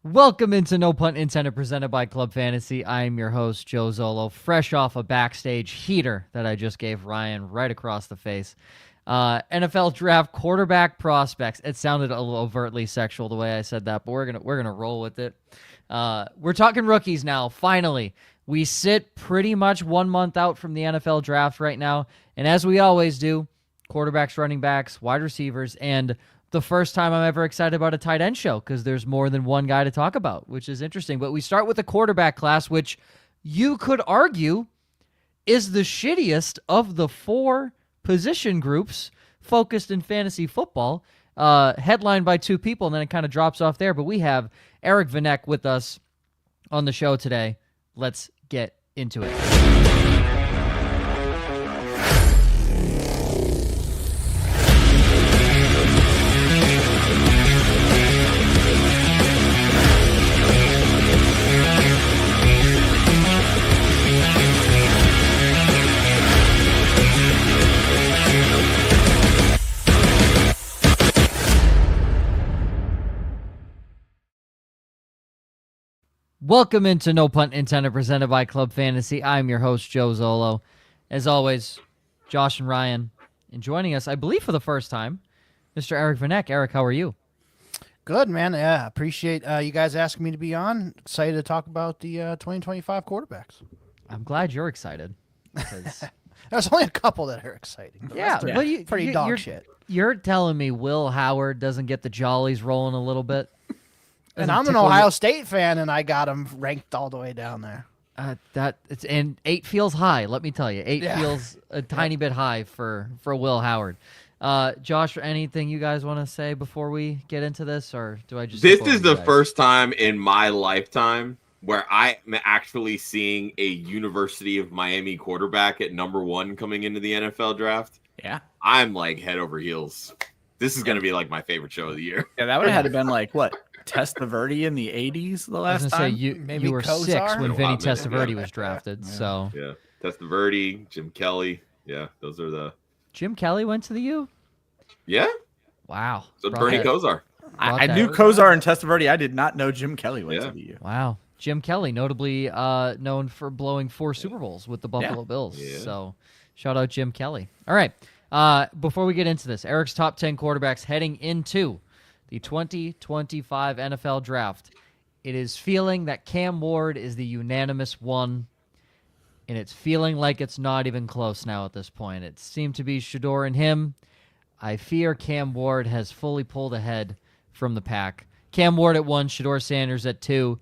Welcome into No Punt Intended, presented by Club Fantasy. I'm your host, Joe Zollo, fresh off a backstage heater that I just gave Ryan right across the face. NFL draft quarterback prospects. It sounded a little overtly sexual the way I said that, but we're gonna roll with it. We're talking rookies now. Finally, we sit pretty much 1 month out from the NFL draft right now, and as we always do, quarterbacks, running backs, wide receivers, and the first time I'm ever excited about a tight end show because there's more than one guy to talk about, which is interesting. But we start with the quarterback class, which you could argue is the shittiest of the four position groups focused in fantasy football, headlined by two people, and then it kind of drops off there. But we have Eric Vanek with us on the show today. Let's get into it. Welcome into No Punt Intended, presented by Club Fantasy. I'm your host, Joe Zollo. As always, Josh and Ryan. And joining us, I believe for the first time, Mr. Eric Vanek. Eric, how are you? Good, man. Yeah, appreciate you guys asking me to be on. Excited to talk about the 2025 quarterbacks. I'm glad you're excited. There's only a couple that are exciting. Yeah, well, pretty dog shit. You're telling me Will Howard doesn't get the jollies rolling a little bit? And I'm an Ohio State fan, and I got him ranked all the way down there. And 8 feels high. Let me tell you, 8 feels a tiny bit high for Will Howard. Josh, anything you guys want to say before we get into this, or do I just? This is the first time in my lifetime where I'm actually seeing a University of Miami quarterback at number 1 coming into the NFL draft. Yeah, I'm like head over heels. This is going to be like my favorite show of the year. Yeah, that would have had to been like what? Testaverde in the 80s the last time? I was going to say, you were Kozar? 6 when Vinny Testaverde was drafted. So yeah, Testaverde, Jim Kelly. Yeah, those are the... Jim Kelly went to the U? Yeah. Wow. So Bernie Kosar. I knew Kozar and Testaverde. I did not know Jim Kelly went to the U. Wow. Jim Kelly, notably known for blowing 4 Super Bowls with the Buffalo Bills. Yeah. So shout out Jim Kelly. All right. Before we get into this, Eric's top 10 quarterbacks heading into the 2025 NFL Draft. It is feeling that Cam Ward is the unanimous one, and it's feeling like it's not even close now at this point. It seemed to be Shedeur and him. I fear Cam Ward has fully pulled ahead from the pack. Cam Ward at 1, Shedeur Sanders at 2.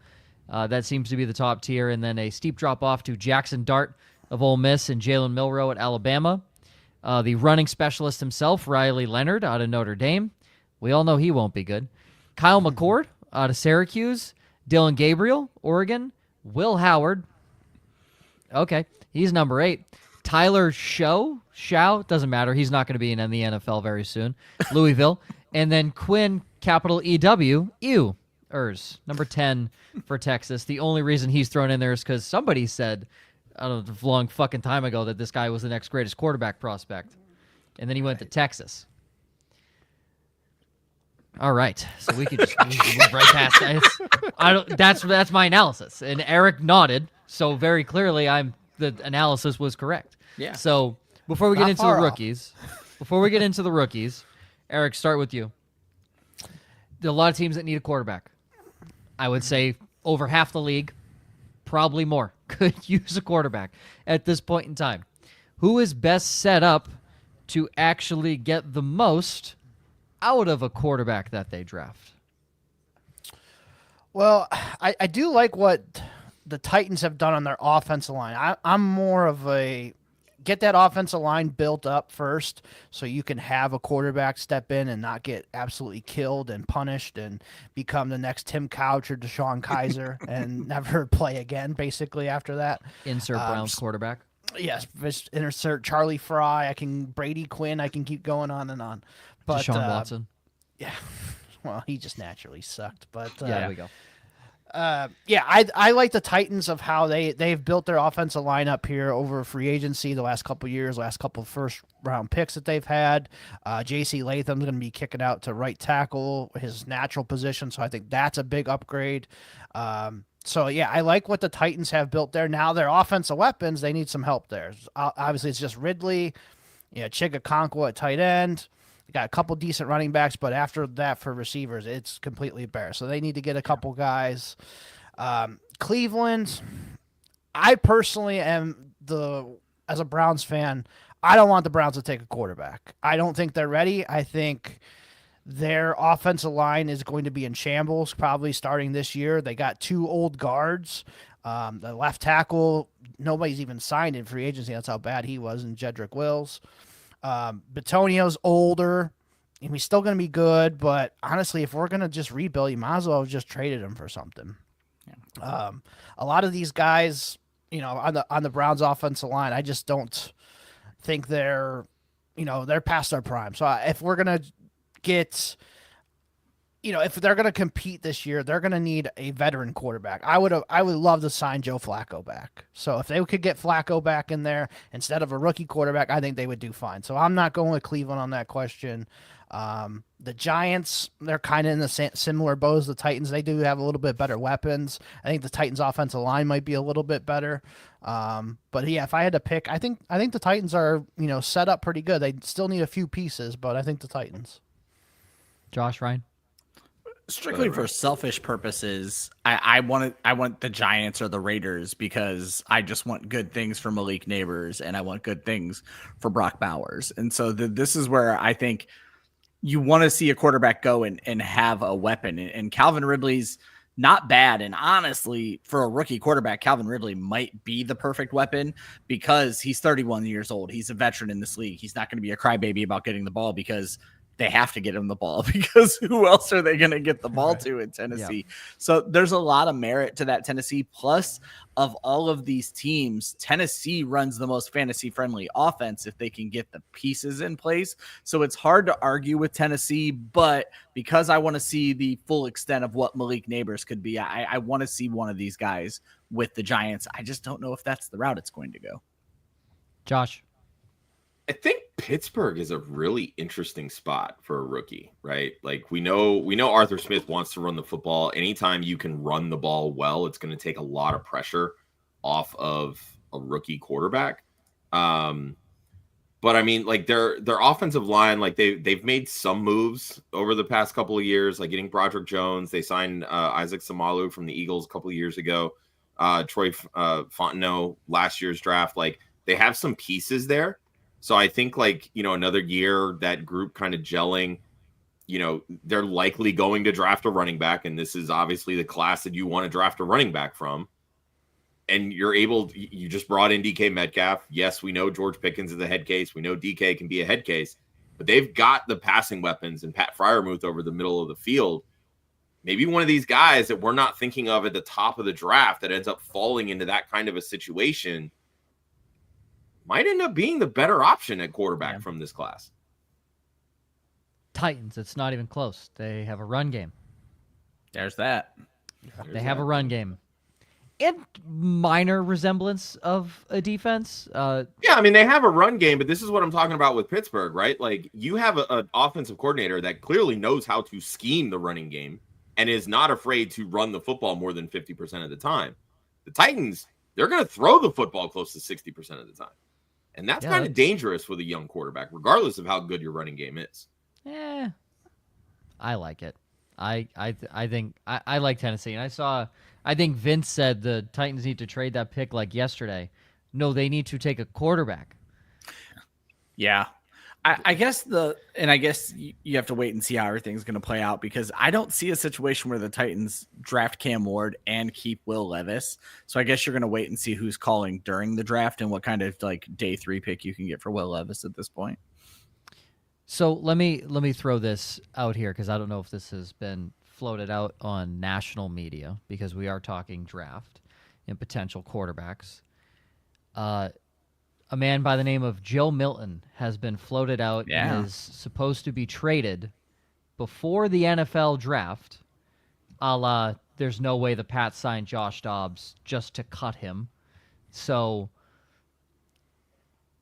That seems to be the top tier, and then a steep drop-off to Jaxson Dart of Ole Miss and Jalen Milroe at Alabama. The running specialist himself, Riley Leonard, out of Notre Dame. We all know he won't be good. Kyle McCord out of Syracuse. Dylan Gabriel, Oregon. Will Howard. Okay, he's number 8. Tyler Shough, doesn't matter. He's not going to be in the NFL very soon. Louisville. And then Quinn, capital E-W, Ewers, number 10 for Texas. The only reason he's thrown in there is because somebody said, I don't know, a long fucking time ago that this guy was the next greatest quarterback prospect. And then he went to Texas. All right, so we could just move right past that. That's my analysis, and Eric nodded, so very clearly the analysis was correct. Yeah. So before we get into the rookies, Eric, start with you. There are a lot of teams that need a quarterback. I would say over half the league, probably more, could use a quarterback at this point in time. Who is best set up to actually get the most out of a quarterback that they draft? Well, I do like what the Titans have done on their offensive line. I'm more of a get that offensive line built up first so you can have a quarterback step in and not get absolutely killed and punished and become the next Tim Couch or Deshaun Kaiser and never play again, basically, after that. Insert Browns quarterback. Yes, insert Charlie Fry. Brady Quinn. I can keep going on and on. But Deshaun Watson. Yeah, well, he just naturally sucked. But there we go. I like the Titans of how they've built their offensive line up here over free agency the last couple of years, last couple of first round picks that they've had. J.C. Latham's going to be kicking out to right tackle, his natural position, so I think that's a big upgrade. I like what the Titans have built there. Now their offensive weapons, they need some help there. Obviously, it's just Ridley, Chigakonkwo at tight end. Got a couple decent running backs, but after that for receivers, it's completely bare. So they need to get a couple guys. Cleveland, I personally am as a Browns fan, I don't want the Browns to take a quarterback. I don't think they're ready. I think their offensive line is going to be in shambles probably starting this year. They got 2 old guards. The left tackle, nobody's even signed in free agency. That's how bad he was, and Jedrick Wills. Batonio's older, and he's still going to be good, but honestly, if we're going to just rebuild, you might as well have just traded him for something. Yeah. A lot of these guys, on the Browns offensive line, I just don't think they're past their prime. So if we're going to get, if they're going to compete this year, they're going to need a veteran quarterback. I would love to sign Joe Flacco back. So if they could get Flacco back in there instead of a rookie quarterback, I think they would do fine. So I'm not going with Cleveland on that question. The Giants, they're kind of in the similar boat as the Titans. They do have a little bit better weapons. I think the Titans' offensive line might be a little bit better. But yeah, if I had to pick, I think the Titans are set up pretty good. They still need a few pieces, but I think the Titans. Josh, Ryan. Strictly for selfish purposes, I want the Giants or the Raiders because I just want good things for Malik Neighbors and I want good things for Brock Bowers. And so this is where I think you want to see a quarterback go and have a weapon. And Calvin Ridley's not bad. And honestly, for a rookie quarterback, Calvin Ridley might be the perfect weapon because he's 31 years old. He's a veteran in this league. He's not going to be a crybaby about getting the ball because they have to get him the ball because who else are they going to get the ball to in Tennessee? Yeah. So there's a lot of merit to that Tennessee. Plus, of all of these teams, Tennessee runs the most fantasy friendly offense if they can get the pieces in place. So it's hard to argue with Tennessee, but because I want to see the full extent of what Malik Neighbors could be, I want to see one of these guys with the Giants. I just don't know if that's the route it's going to go. Josh. I think Pittsburgh is a really interesting spot for a rookie, right? Like we know Arthur Smith wants to run the football. Anytime you can run the ball well, it's going to take a lot of pressure off of a rookie quarterback. But I mean, like their offensive line, like they've made some moves over the past couple of years, like getting Broderick Jones. They signed Isaac Samalu from the Eagles a couple of years ago. Troy Fontenot last year's draft. Like they have some pieces there. So I think another year that group kind of gelling, they're likely going to draft a running back. And this is obviously the class that you want to draft a running back from. And you just brought in DK Metcalf. Yes, we know George Pickens is a head case. We know DK can be a head case, but they've got the passing weapons and Pat Freiermuth over the middle of the field. Maybe one of these guys that we're not thinking of at the top of the draft that ends up falling into that kind of a situation might end up being the better option at quarterback from this class. Titans, it's not even close. They have a run game. There's that. They have a run game. And minor resemblance of a defense. Yeah, I mean, they have a run game, but this is what I'm talking about with Pittsburgh, right? Like, you have an offensive coordinator that clearly knows how to scheme the running game and is not afraid to run the football more than 50% of the time. The Titans, they're going to throw the football close to 60% of the time. And that's kind of dangerous with a young quarterback, regardless of how good your running game is. Yeah, I like it. I think I like Tennessee. And I think Vince said the Titans need to trade that pick like yesterday. No, they need to take a quarterback. Yeah. I guess you have to wait and see how everything's going to play out because I don't see a situation where the Titans draft Cam Ward and keep Will Levis. So I guess you're going to wait and see who's calling during the draft and what kind of day 3 pick you can get for Will Levis at this point. So let me throw this out here because I don't know if this has been floated out on national media because we are talking draft and potential quarterbacks. A man by the name of Joe Milton has been floated out and is supposed to be traded before the NFL draft, a la there's no way the Pats signed Josh Dobbs just to cut him. So,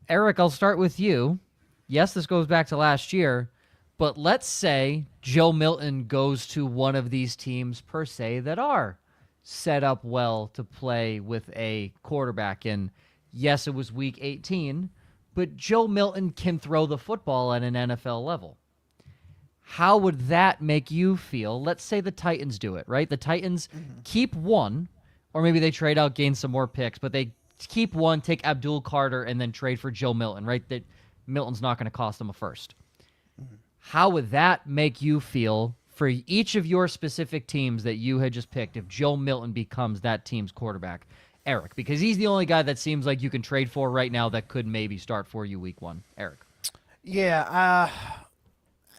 Eric, I'll start with you. Yes, this goes back to last year, but let's say Joe Milton goes to one of these teams, per se, that are set up well to play with a quarterback. And yes, it was week 18, but Joe Milton can throw the football at an NFL level. How would that make you feel? Let's say the Titans do it, right? The Titans keep one, or maybe they trade out, gain some more picks, but they keep one, take Abdul Carter, and then trade for Joe Milton, right? That Milton's not going to cost them a first. How would that make you feel for each of your specific teams that you had just picked if Joe Milton becomes that team's quarterback? Eric, because he's the only guy that seems like you can trade for right now that could maybe start for you week 1. Eric. Yeah,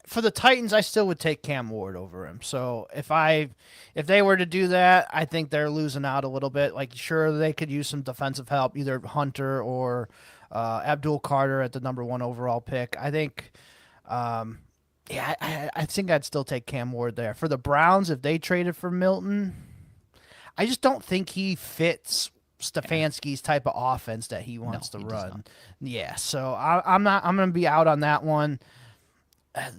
for the Titans, I still would take Cam Ward over him. So if they were to do that, I think they're losing out a little bit. Like, sure, they could use some defensive help, either Hunter or Abdul Carter at the number 1 overall pick. I think, I think I'd still take Cam Ward there. For the Browns, if they traded for Milton, I just don't think he fits Stefanski's type of offense that he wants to run. Yeah, so I'm going to be out on that one.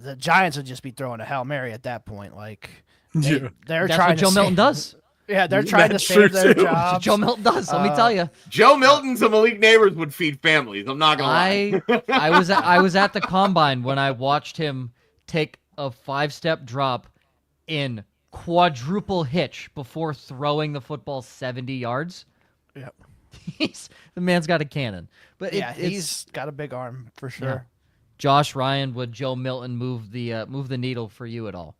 The Giants would just be throwing a Hail Mary at that point. Like, they're That's trying what Joe Milton does. Yeah, they're trying to save their jobs. Joe Milton does. Let me tell you. Joe Milton to Malik Neighbors would feed families. I'm not gonna lie. I was at the combine when I watched him take a 5-step drop in quadruple hitch before throwing the football 70 yards. Yep. The man's got a cannon. But he's got a big arm for sure. Yeah. Josh, Ryan, would Joe Milton move the needle for you at all?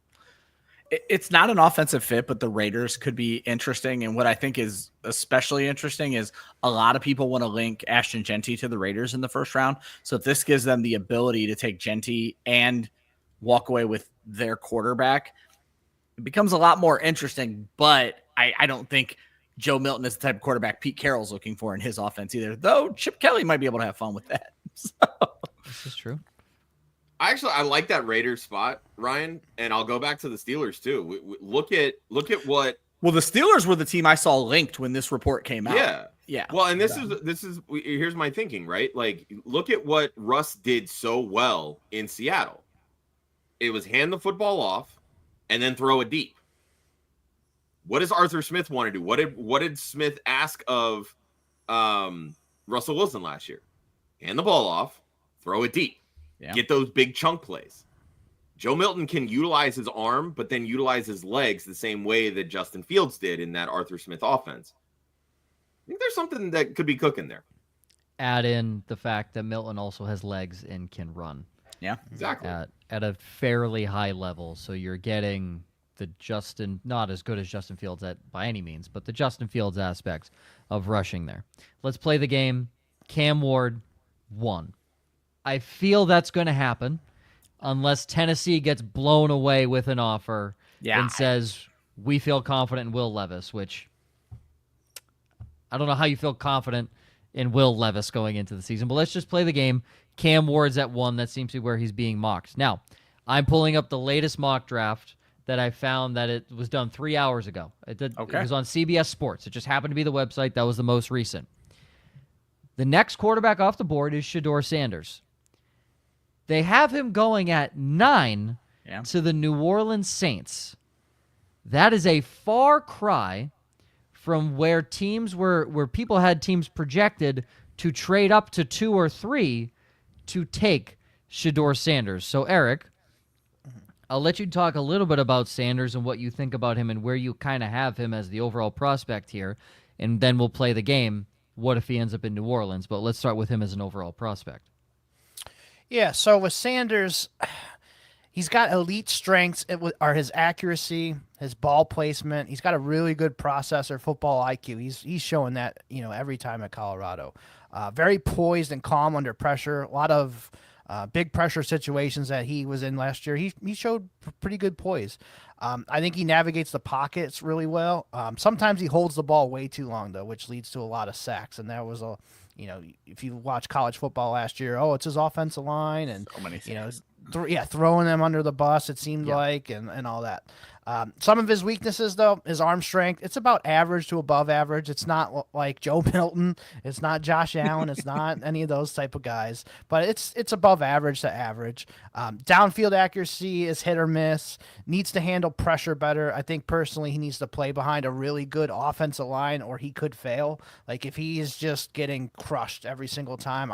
It's not an offensive fit, but the Raiders could be interesting. And what I think is especially interesting is a lot of people want to link Ashton Genty to the Raiders in the first round. So if this gives them the ability to take Genty and walk away with their quarterback, it becomes a lot more interesting. But I don't think Joe Milton is the type of quarterback Pete Carroll's looking for in his offense either, though Chip Kelly might be able to have fun with that. So. This is true. I like that Raiders spot, Ryan, and I'll go back to the Steelers too. Look at what. Well, the Steelers were the team I saw linked when this report came out. Yeah. Well, and this is here's my thinking, right? Like, look at what Russ did so well in Seattle. It was hand the football off and then throw it deep. What does Arthur Smith want to do? What did Smith ask of Russell Wilson last year? Hand the ball off, throw it deep. Yeah. Get those big chunk plays. Joe Milton can utilize his arm, but then utilize his legs the same way that Justin Fields did in that Arthur Smith offense. I think there's something that could be cooking there. Add in the fact that Milton also has legs and can run. Yeah, exactly. At a fairly high level. So you're getting the Justin, not as good as Justin Fields at by any means, but the Justin Fields aspects of rushing there. Let's play the game. Cam Ward, 1. I feel that's going to happen unless Tennessee gets blown away with an offer and says, we feel confident in Will Levis, which I don't know how you feel confident in Will Levis going into the season, but let's just play the game. Cam Ward's at 1. That seems to be where he's being mocked. Now, I'm pulling up the latest mock draft that I found that it was done 3 hours ago. It was on CBS Sports. It just happened to be the website. That was the most recent. The next quarterback off the board is Shedeur Sanders. They have him going at 9 to the New Orleans Saints. That is a far cry from where people had teams projected to trade up to 2 or 3 to take Shedeur Sanders. So, Eric, I'll let you talk a little bit about Sanders and what you think about him and where you kind of have him as the overall prospect here, and then we'll play the game. What if he ends up in New Orleans? But let's start with him as an overall prospect. Yeah, so with Sanders, he's got elite strengths are his accuracy, his ball placement. He's got a really good processor, football IQ. He's showing that, every time at Colorado. Very poised and calm under pressure. A lot of big pressure situations that he was in last year. He showed pretty good poise. I think he navigates the pockets really well. Sometimes he holds the ball way too long, though, which leads to a lot of sacks. And that was if you watch college football last year, it's his offensive line and, so many throwing them under the bus, it seemed like, and all that. Some of his weaknesses, though, his arm strength, it's about average to above average. It's not like Joe Milton. It's not Josh Allen. It's not any of those type of guys. But it's above average to average. Downfield accuracy is hit or miss. Needs to handle pressure better. I think personally he needs to play behind a really good offensive line or he could fail. Like if he is just getting crushed every single time,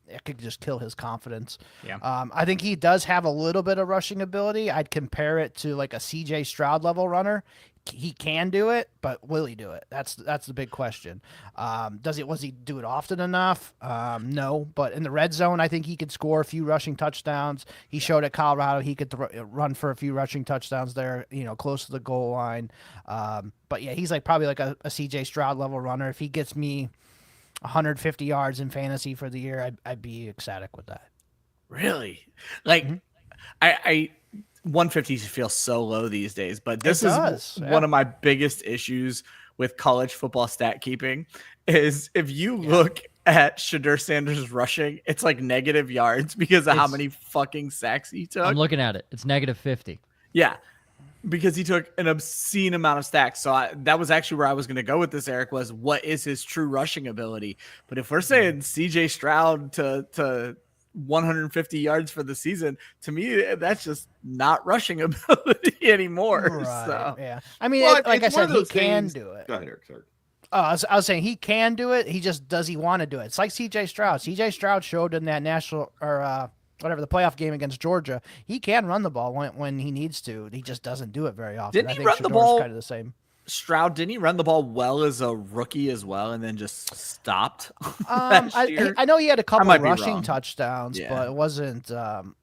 it could just kill his confidence. Yeah. I think he does have a little bit of rushing ability. I'd compare it to like a CJ Stroud level runner. He can do it, but will he do it? That's the big question. Was he do it often enough? No, but in the red zone, I think he could score a few rushing touchdowns. He showed at Colorado he could run for a few rushing touchdowns there, close to the goal line. But yeah, he's probably like a CJ Stroud level runner. If he gets me 150 yards in fantasy for the year, I'd be ecstatic with that. Really? Like, I 150 feels so low these days, but this is one of my biggest issues with college football stat keeping is if you look at Shedeur Sanders rushing, it's like negative yards because of how many fucking sacks he took. I'm looking at it. It's negative 50. Yeah. Because he took an obscene amount of stacks. So that was actually where I was going to go with this, Eric, was what is his true rushing ability? But if we're saying CJ Stroud to 150 yards for the season, to me, that's just not rushing ability anymore. Right, so. Yeah. I mean, like I said, he can do it. Go ahead, Eric. Sorry. I was saying he can do it. He just, does he want to do it? It's like CJ Stroud. CJ Stroud showed in that national or the playoff game against Georgia, he can run the ball when he needs to. He just doesn't do it very often. Didn't he run the ball? Kind of the same. Stroud, didn't he run the ball well as a rookie as well, and then just stopped? I know he had a couple rushing touchdowns, Yeah. but it wasn't.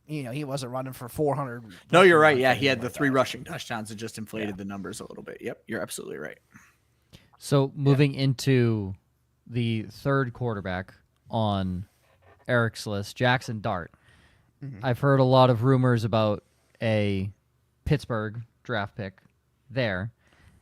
He wasn't running for 400. No, you're right. Yeah, he had the 3 rushing touchdowns and just inflated the numbers a little bit. Yep, you're absolutely right. So moving into the third quarterback on Eric's list, Jaxson Dart. I've heard a lot of rumors about a Pittsburgh draft pick there.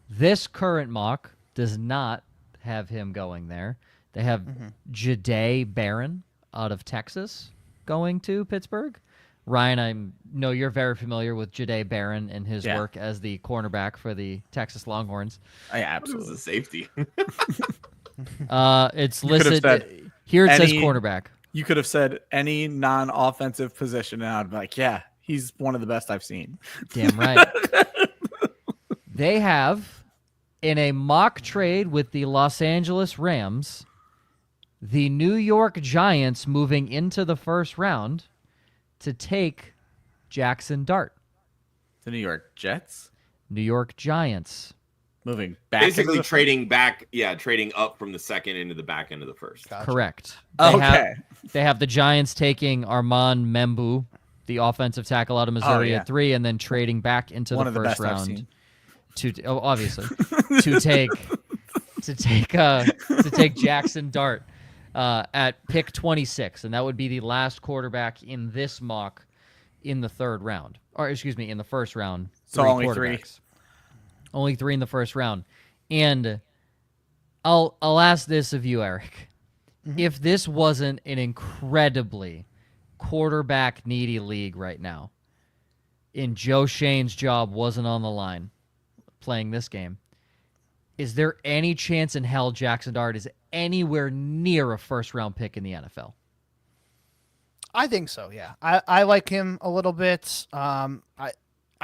This current mock does not have him going there. They have Jahdae Barron out of Texas going to Pittsburgh. Ryan, I know you're very familiar with Jahdae Barron and his work as the cornerback for the Texas Longhorns. I absolutely. This is a safety. It's listed here. It says cornerback. You could have said any non-offensive position, and I'd be like, yeah, he's one of the best I've seen. Damn right. They have, in a mock trade with the Los Angeles Rams, the New York Giants moving into the first round to take Jaxson Dart. The New York Jets? New York Giants. Moving back. Basically trading up from the second into the back end of the first. Gotcha. Correct. They Okay. have the Giants taking Armand Membu, the offensive tackle out of Missouri at 3, and then trading back into the first round obviously to take Jaxson Dart at pick 26, and that would be the last quarterback in this mock in the third round, or excuse me, in the first round. So only 3. Only 3 in the first round. And I'll ask this of you, Eric. If this wasn't an incredibly quarterback needy league right now, and Joe Shane's job wasn't on the line playing this game, is there any chance in hell Jaxson Dart is anywhere near a first-round pick in the NFL? I think so, yeah. I like him a little bit. I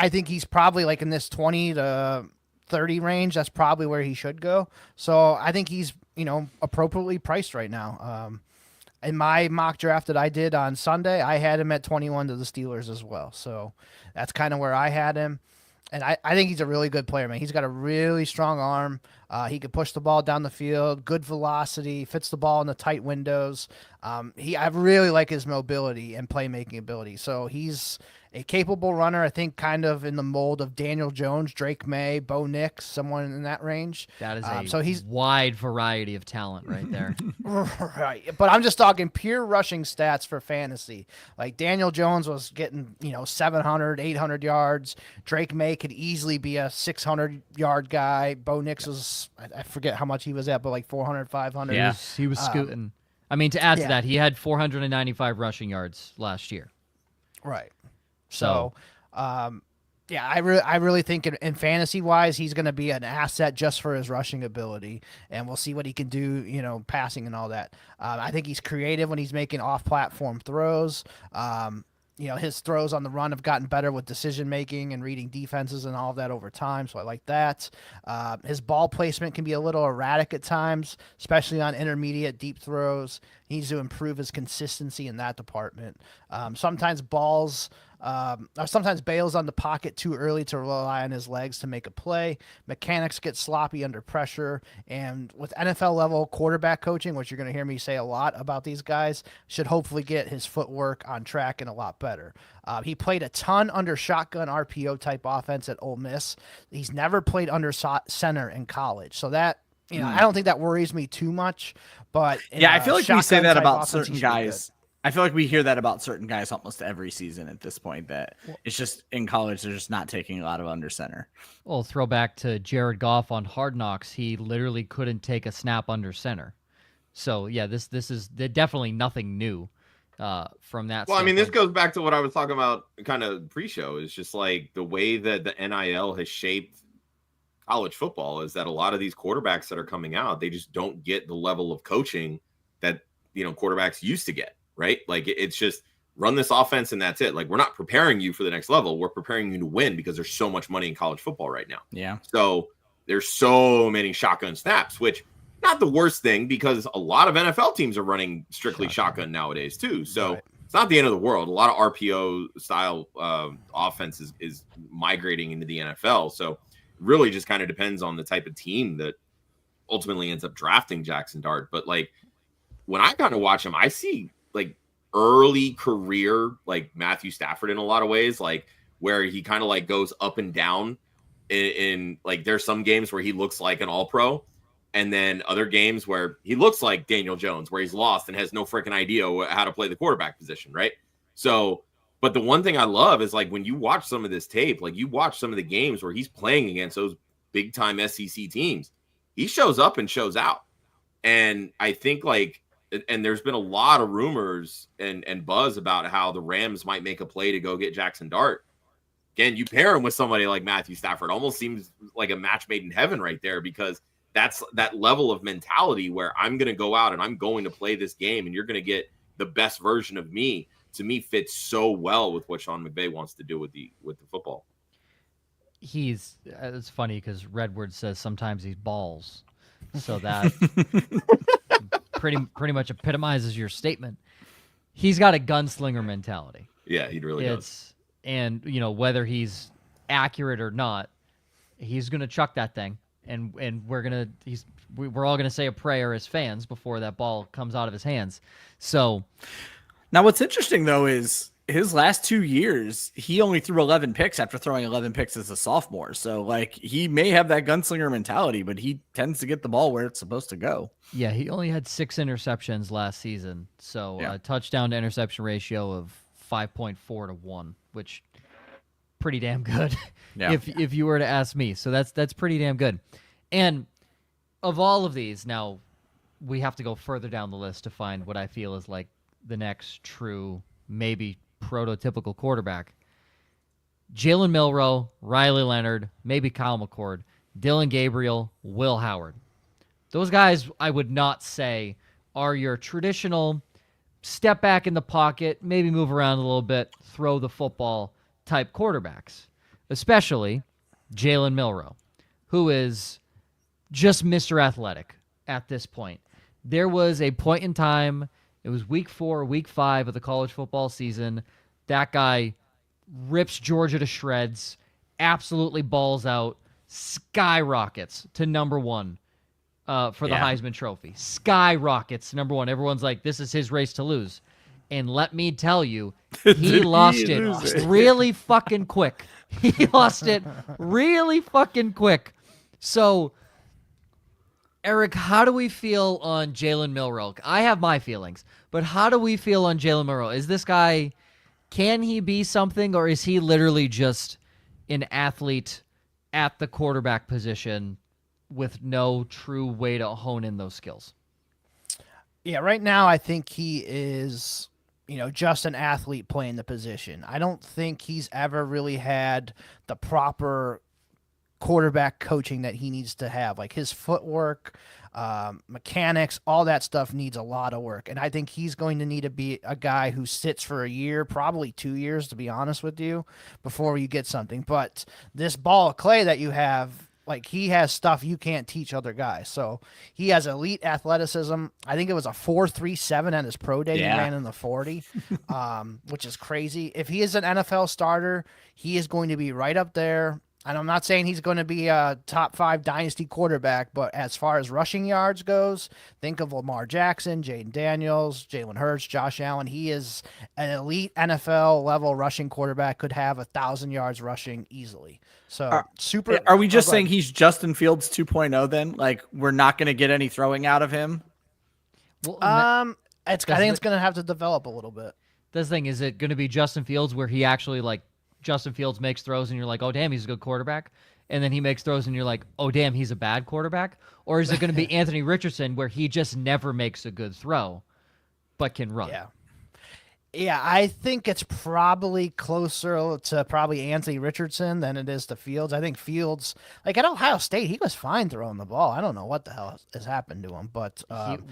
think he's probably like in this 20 to 30 range. That's probably where he should go. So I think he's, appropriately priced right now. In my mock draft that I did on Sunday, I had him at 21 to the Steelers as well. So that's kind of where I had him. And I think he's a really good player, man. He's got a really strong arm. He can push the ball down the field, good velocity, fits the ball in the tight windows. I really like his mobility and playmaking ability. So he's a capable runner, I think kind of in the mold of Daniel Jones, Drake May, Bo Nix, someone in that range. That is a wide variety of talent right there. Right. But I'm just talking pure rushing stats for fantasy. Like Daniel Jones was getting, 700, 800 yards. Drake May could easily be a 600-yard guy. Bo Nix was, I forget how much he was at, but like 400, 500. Yeah, he was scooting. To add to that, he had 495 rushing yards last year. Right. So, Yeah, I really think in fantasy wise, he's going to be an asset just for his rushing ability, and we'll see what he can do, passing and all that. I think he's creative when he's making off-platform throws. His throws on the run have gotten better with decision making and reading defenses and all of that over time. So I like that. His ball placement can be a little erratic at times, especially on intermediate deep throws. He needs to improve his consistency in that department. Sometimes bails on the pocket too early to rely on his legs to make a play. Mechanics get sloppy under pressure. And with NFL level quarterback coaching, which you're going to hear me say a lot about these guys, should hopefully get his footwork on track and a lot better. He played a ton under shotgun RPO type offense at Ole Miss. He's never played under center in college. So that, I don't think that worries me too much. But I feel like we say that about certain guys. I feel like we hear that about certain guys almost every season at this point, that it's just in college, they're just not taking a lot of under center. Well, throwback to Jared Goff on Hard Knocks. He literally couldn't take a snap under center. So, yeah, this is definitely nothing new from that. Well, I mean, this goes back to what I was talking about kind of pre-show. Is just like the way that the NIL has shaped college football is that a lot of these quarterbacks that are coming out, they just don't get the level of coaching that, quarterbacks used to get. Right? Like it's just run this offense and that's it. Like we're not preparing you for the next level. We're preparing you to win because there's so much money in college football right now. Yeah. So there's so many shotgun snaps, which not the worst thing because a lot of NFL teams are running strictly shotgun nowadays too. So It's not the end of the world. A lot of RPO style offense is migrating into the NFL. So it really just kind of depends on the type of team that ultimately ends up drafting Jaxson Dart. But like when I kind of watch him, I see like early career, like Matthew Stafford in a lot of ways, like where he kind of like goes up and down in like, there's some games where he looks like an all pro. And then other games where he looks like Daniel Jones, where he's lost and has no freaking idea how to play the quarterback position. Right. So, but the one thing I love is like when you watch some of this tape, like you watch some of the games where he's playing against those big time SEC teams, he shows up and shows out. And I think like, and there's been a lot of rumors and buzz about how the Rams might make a play to go get Jaxson Dart. Again, you pair him with somebody like Matthew Stafford, almost seems like a match made in heaven right there, because that's that level of mentality where I'm going to go out and I'm going to play this game and you're going to get the best version of me, to me fits so well with what Sean McVay wants to do with the football. It's funny because Redward says sometimes he's balls. So that pretty much epitomizes your statement. He's got a gunslinger mentality. Yeah, he really does. And whether he's accurate or not, he's gonna chuck that thing, and we're all gonna say a prayer as fans before that ball comes out of his hands. So now, what's interesting though is his last 2 years, he only threw 11 picks after throwing 11 picks as a sophomore. So, like, he may have that gunslinger mentality, but he tends to get the ball where it's supposed to go. Yeah, he only had 6 interceptions last season. So, a touchdown to interception ratio of 5.4 to 1, which pretty damn good. Yeah. if you were to ask me. So that's pretty damn good. And of all of these, now we have to go further down the list to find what I feel is like the next true, maybe prototypical quarterback. Jalen Milroe, Riley Leonard, maybe Kyle McCord, Dylan Gabriel, Will Howard. Those guys I would not say are your traditional step back in the pocket, maybe move around a little bit, throw the football type quarterbacks, especially Jalen Milroe, who is just Mr. Athletic at this point. There was a point in time, it was week 4, week 5 of the college football season. That guy rips Georgia to shreds, absolutely balls out, skyrockets to number 1 for the Heisman Trophy. Skyrockets to number 1. Everyone's like, this is his race to lose. And let me tell you, he lost it really fucking quick. He lost it really fucking quick. So, Eric, how do we feel on Jalen Milroe? I have my feelings, but how do we feel on Jalen Milroe? Is this guy, can he be something, or is he literally just an athlete at the quarterback position with no true way to hone in those skills? Yeah, right now I think he is just an athlete playing the position. I don't think he's ever really had the proper quarterback coaching that he needs to have. Like his footwork, mechanics, all that stuff needs a lot of work. And I think he's going to need to be a guy who sits for a year, probably 2 years, to be honest with you, before you get something. But this ball of clay that you have, like he has stuff you can't teach other guys. So he has elite athleticism. I think it was a 4.37 at his pro day. He ran in the 40, which is crazy. If he is an NFL starter, he is going to be right up there. And I'm not saying he's going to be a top 5 dynasty quarterback, but as far as rushing yards goes, think of Lamar Jackson, Jaden Daniels, Jalen Hurts, Josh Allen. He is an elite NFL level rushing quarterback, could have 1,000 yards rushing easily. So super. Are we just saying he's Justin Fields 2.0 then? Like we're not going to get any throwing out of him? Well, I think it's going to have to develop a little bit. This thing, is it going to be Justin Fields where he actually like Justin Fields makes throws and you're like, oh, damn, he's a good quarterback. And then he makes throws and you're like, oh, damn, he's a bad quarterback. Or is it going to be Anthony Richardson where he just never makes a good throw but can run? Yeah, I think it's probably closer to probably Anthony Richardson than it is to Fields. I think Fields, like at Ohio State, he was fine throwing the ball. I don't know what the hell has happened to him, but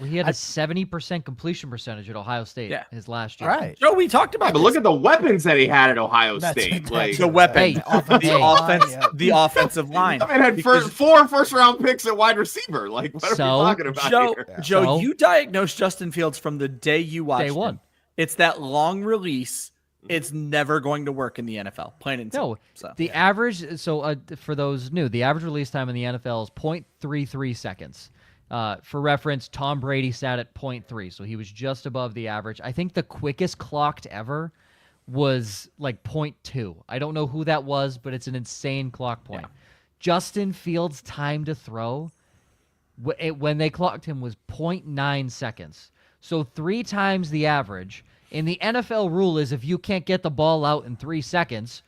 he had a 70% completion percentage at Ohio State his last year. Right. Joe, we talked about but look at the weapons that he had at Ohio State. Like the weapon, the offensive line. I mean, had 4 first-round picks at wide receiver. Like, what are we talking about here? Joe, you diagnosed Justin Fields from the day you watched him. Day one. It's that long release. It's never going to work in the NFL. Plain and simple. The average. So for those new, the average release time in the NFL is 0.33 seconds. For reference, Tom Brady sat at 0.3, so he was just above the average. I think the quickest clocked ever was like 0.2. I don't know who that was, but it's an insane clock point. Yeah. Justin Fields' time to throw, when they clocked him, was 0.9 seconds. So 3 times the average. And the NFL rule is if you can't get the ball out in 3 seconds,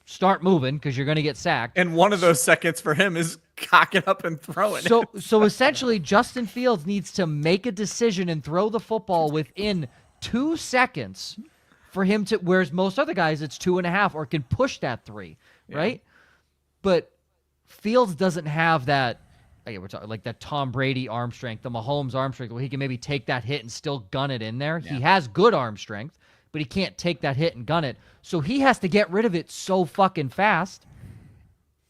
start moving because you're going to get sacked. And one of those seconds for him is cocking up and throwing it. So essentially, Justin Fields needs to make a decision and throw the football within 2 seconds for him to, whereas most other guys, it's 2.5 or can push that 3, right? But Fields doesn't have that. We're talking like that Tom Brady arm strength, the Mahomes arm strength, where he can maybe take that hit and still gun it in there. Yeah. He has good arm strength, but he can't take that hit and gun it. So he has to get rid of it so fucking fast,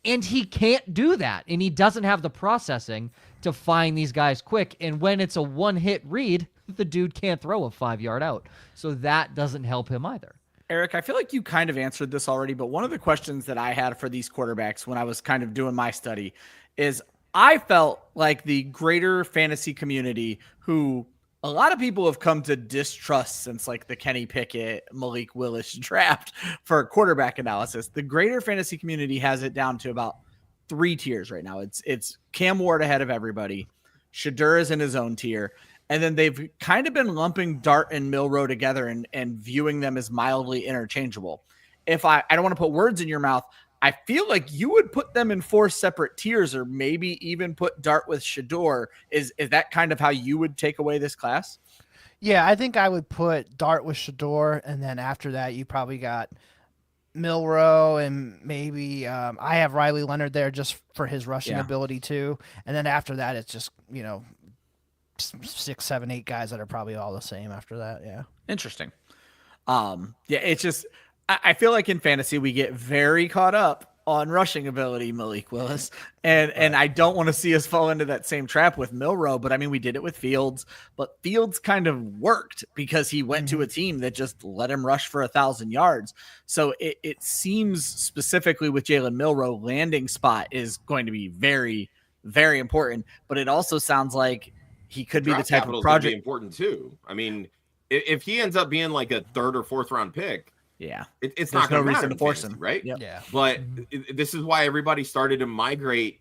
and he can't do that. And he doesn't have the processing to find these guys quick. And when it's a one-hit read, the dude can't throw a 5-yard out. So that doesn't help him either. Eric, I feel like you kind of answered this already, but one of the questions that I had for these quarterbacks when I was kind of doing my study is I felt like the greater fantasy community, who a lot of people have come to distrust since like the Kenny Pickett, Malik Willis draft for quarterback analysis, the greater fantasy community has it down to about 3 tiers right now. It's Cam Ward ahead of everybody. Shedeur is in his own tier. And then they've kind of been lumping Dart and Milroe together and viewing them as mildly interchangeable. If I don't want to put words in your mouth, I feel like you would put them in 4 separate tiers, or maybe even put Dart with Shedeur. Is that kind of how you would take away this class? Yeah, I think I would put Dart with Shedeur, and then after that, you probably got Milroe, and maybe I have Riley Leonard there just for his rushing ability too. And then after that, it's just 6, 7, 8 guys that are probably all the same after that. Yeah, interesting. It's just. I feel like in fantasy, we get very caught up on rushing ability, Malik Willis. And I don't want to see us fall into that same trap with Milroe. But I mean, we did it with Fields, but Fields kind of worked because he went to a team that just let him rush for 1,000 yards. So it seems specifically with Jalen Milroe, landing spot is going to be very, very important. But it also sounds like he could be the type of project. Be important too. I mean, if he ends up being like a 3rd or 4th round pick, it's not going to reason to force him, right? Yep. Yeah. But this is why everybody started to migrate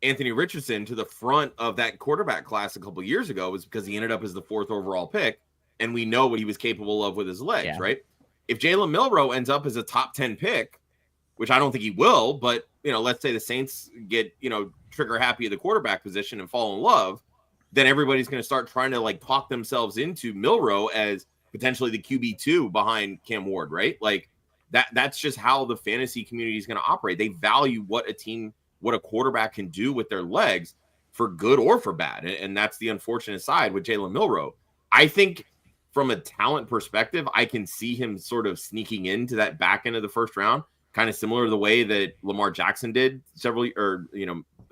Anthony Richardson to the front of that quarterback class a couple of years ago, was because he ended up as the 4th overall pick, and we know what he was capable of with his legs, right? If Jalen Milroe ends up as a top 10 pick, which I don't think he will, but let's say the Saints get trigger happy at the quarterback position and fall in love, then everybody's going to start trying to like talk themselves into Milroe as potentially the QB2 behind Cam Ward, right? Like that's just how the fantasy community is going to operate. They value what a quarterback can do with their legs for good or for bad. And that's the unfortunate side with Jalen Milroe. I think from a talent perspective, I can see him sort of sneaking into that back end of the first round, kind of similar to the way that Lamar Jackson did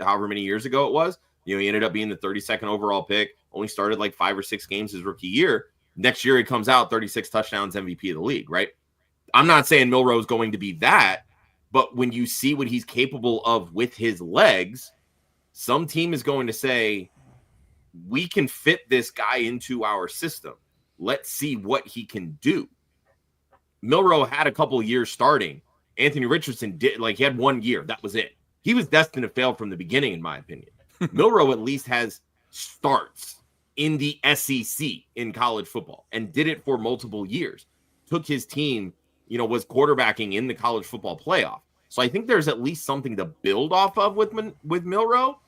however many years ago it was. He ended up being the 32nd overall pick, only started like 5 or 6 games his rookie year. Next year, he comes out 36 touchdowns, MVP of the league, right? I'm not saying Milroe is going to be that, but when you see what he's capable of with his legs, some team is going to say, we can fit this guy into our system. Let's see what he can do. Milroe had a couple years starting. Anthony Richardson did, he had 1 year. That was it. He was destined to fail from the beginning, in my opinion. Milroe at least has starts in the SEC in college football and did it for multiple years. Took his team, was quarterbacking in the college football playoff. So I think there's at least something to build off of with Milroe.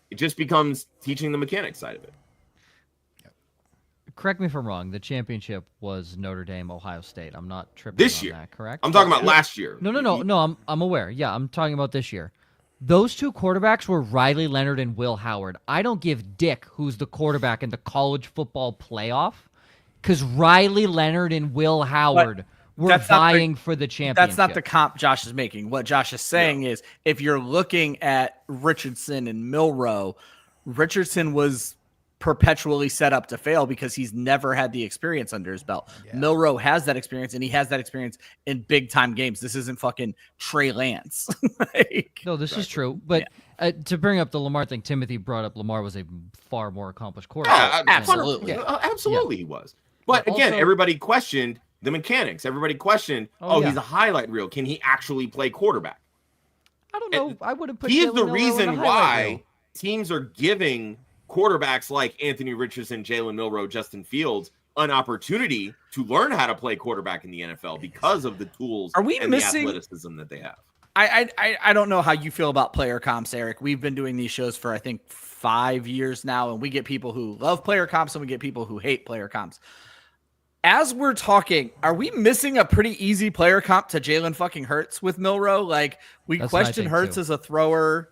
It just becomes teaching the mechanics side of it. Correct me if I'm wrong. The championship was Notre Dame, Ohio State. I'm not tripping this on year. That, correct? I'm talking about last year. No. I'm aware. Yeah, I'm talking about this year. Those two quarterbacks were Riley Leonard and Will Howard. I don't give dick who's the quarterback in the college football playoff because Riley Leonard and Will Howard were vying for the championship. That's not the comp Josh is making. What Josh is saying is if you're looking at Richardson and Milroe, Richardson was perpetually set up to fail because he's never had the experience under his belt. Yeah. Milroe has that experience, and he has that experience in big time games. This isn't fucking Trey Lance. No, this is true. But to bring up the Lamar thing, Timothy brought up Lamar was a far more accomplished quarterback. Yeah, absolutely. Absolutely he was. But again, everybody questioned the mechanics. Everybody questioned, he's a highlight reel. Can he actually play quarterback? I don't know. I would have put He's Jalen the Milroe reason why teams are giving quarterbacks like Anthony Richardson, Jalen Milroe, Justin Fields an opportunity to learn how to play quarterback in the NFL because of the tools and the athleticism that they have. I don't know how you feel about player comps, Eric. We've been doing these shows for, I think, 5 years now, and we get people who love player comps and we get people who hate player comps. As we're talking, are we missing a pretty easy player comp to Jalen fucking Hurts with Milroe? We question Hurts as a thrower.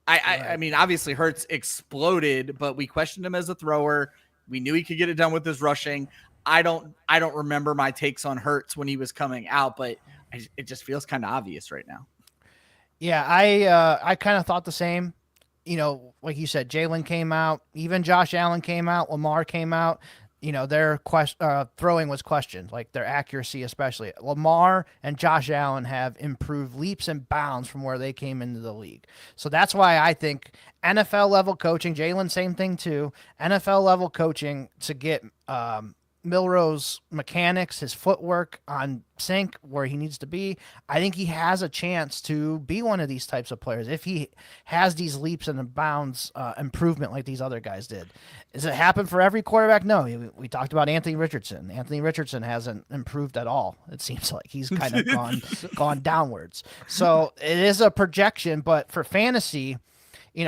I mean, obviously Hurts exploded, but we questioned him as a thrower. We knew he could get it done with his rushing. I don't remember my takes on Hurts when he was coming out, but it just feels kind of obvious right now. Yeah, I kind of thought the same. Like you said, Jalen came out, even Josh Allen came out, Lamar came out. Their throwing was questioned, like their accuracy especially. Lamar and Josh Allen have improved leaps and bounds from where they came into the league. So that's why I think NFL level coaching, Jalen, same thing too, NFL level coaching to get Milroe's mechanics, his footwork on sync where he needs to be. I think he has a chance to be one of these types of players if he has these leaps and bounds improvement like these other guys did. Does it happen for every quarterback? No. We talked about Anthony Richardson. Anthony Richardson hasn't improved at all. It seems like he's kind of gone downwards. So it is a projection, but for fantasy,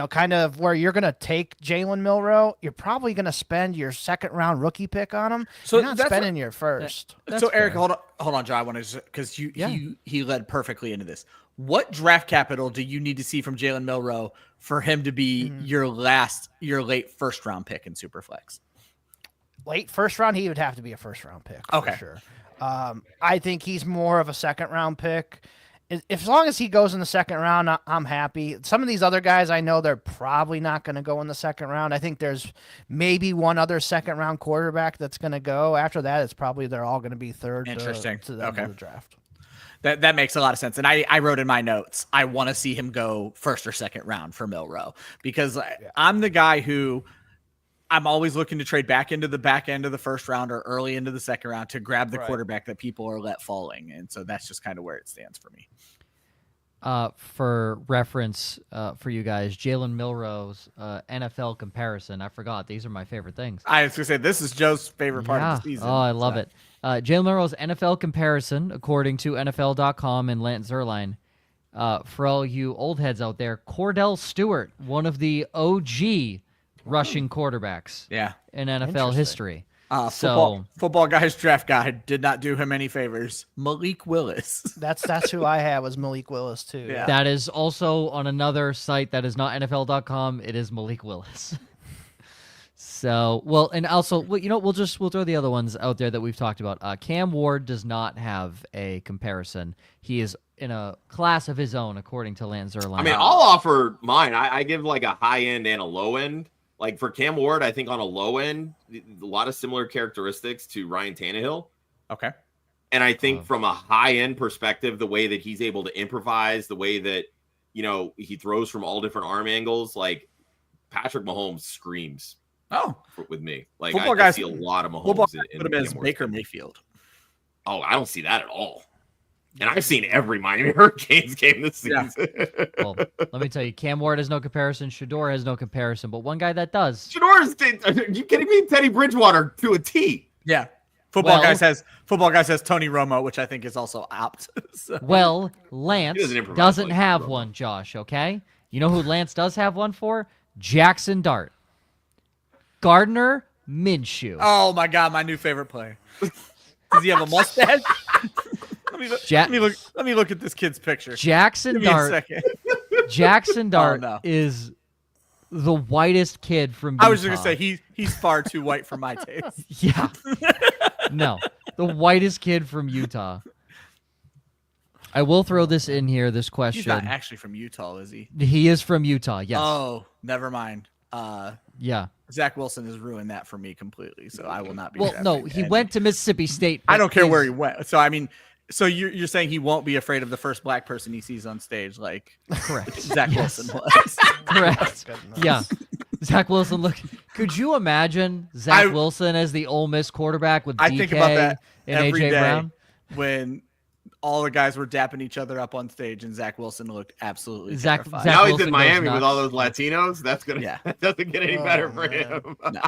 kind of where you're going to take Jalen Milroe, you're probably going to spend your second round rookie pick on him. So you're not spending your first. So Eric, hold on, Joe. I want to, because he led perfectly into this. What draft capital do you need to see from Jalen Milroe for him to be your late first round pick in Superflex? Late first round, he would have to be a first round pick. For sure. I think he's more of a second round pick. As long as he goes in the second round, I'm happy. Some of these other guys, I know they're probably not going to go in the second round. I think there's maybe one other second round quarterback that's going to go. After that, it's probably they're all going to be third. Interesting. To the end of the draft. That makes a lot of sense. And I wrote in my notes, I want to see him go first or second round for Milroe because I'm the guy who I'm always looking to trade back into the back end of the first round or early into the second round to grab the quarterback that people are let falling. And so that's just kind of where it stands for me. For reference, for you guys, Jalen Milroe's NFL comparison. I forgot. These are my favorite things. I was going to say, this is Joe's favorite part of the season. Oh, I love it. Jalen Milroe's NFL comparison, according to NFL.com and Lance Zierlein. For all you old heads out there, Cordell Stewart, one of the OG rushing quarterbacks in NFL history. Football Guy's draft guide did not do him any favors. Malik Willis. That's who I had was Malik Willis too. Yeah. That is also on another site that is not NFL.com. It is Malik Willis. So, well, and also, we'll throw the other ones out there that we've talked about. Cam Ward does not have a comparison. He is in a class of his own, according to Lance Zierlein. I mean, I'll offer mine. I give like a high end and a low end. Like for Cam Ward, I think on a low end, a lot of similar characteristics to Ryan Tannehill. Okay. And I think from a high end perspective, the way that he's able to improvise, the way that, he throws from all different arm angles, like Patrick Mahomes screams with me. Like I see a lot of Mahomes. Football in put him as Baker Mayfield. Oh, I don't see that at all. And I've seen every Miami Hurricanes game this season. Yeah. Well, let me tell you, Cam Ward has no comparison. Shedeur has no comparison. But one guy that does. Shedeur are you kidding me? Teddy Bridgewater to a T. Yeah. Football guy says Tony Romo, which I think is also apt. So. Well, Lance doesn't have one, Josh, okay? You know who Lance does have one for? Jaxson Dart. Gardner Minshew. Oh, my God, my new favorite player. Does he have a mustache? Let me look at this kid's picture. Jaxson Dart. Jaxson Dart is the whitest kid from Utah. I was just gonna say he's far too white for my taste. Yeah. No, the whitest kid from Utah. I will throw this in here. This question. He's not actually from Utah, is he? He is from Utah. Yes. Oh, never mind. Yeah. Zach Wilson has ruined that for me completely, so I will not be. Well, no, he went to Mississippi State. I don't care where he went. So I mean. So you're saying he won't be afraid of the first black person he sees on stage, like correct? Zach Wilson was. Correct. Yeah. Zach Wilson. Look, could you imagine Zach Wilson as the Ole Miss quarterback with DK think about that and every AJ day Brown? When all the guys were dapping each other up on stage, and Zach Wilson looked absolutely terrified. Now Wilson he's in Miami with all those Latinos. That's that doesn't get any better for him. No.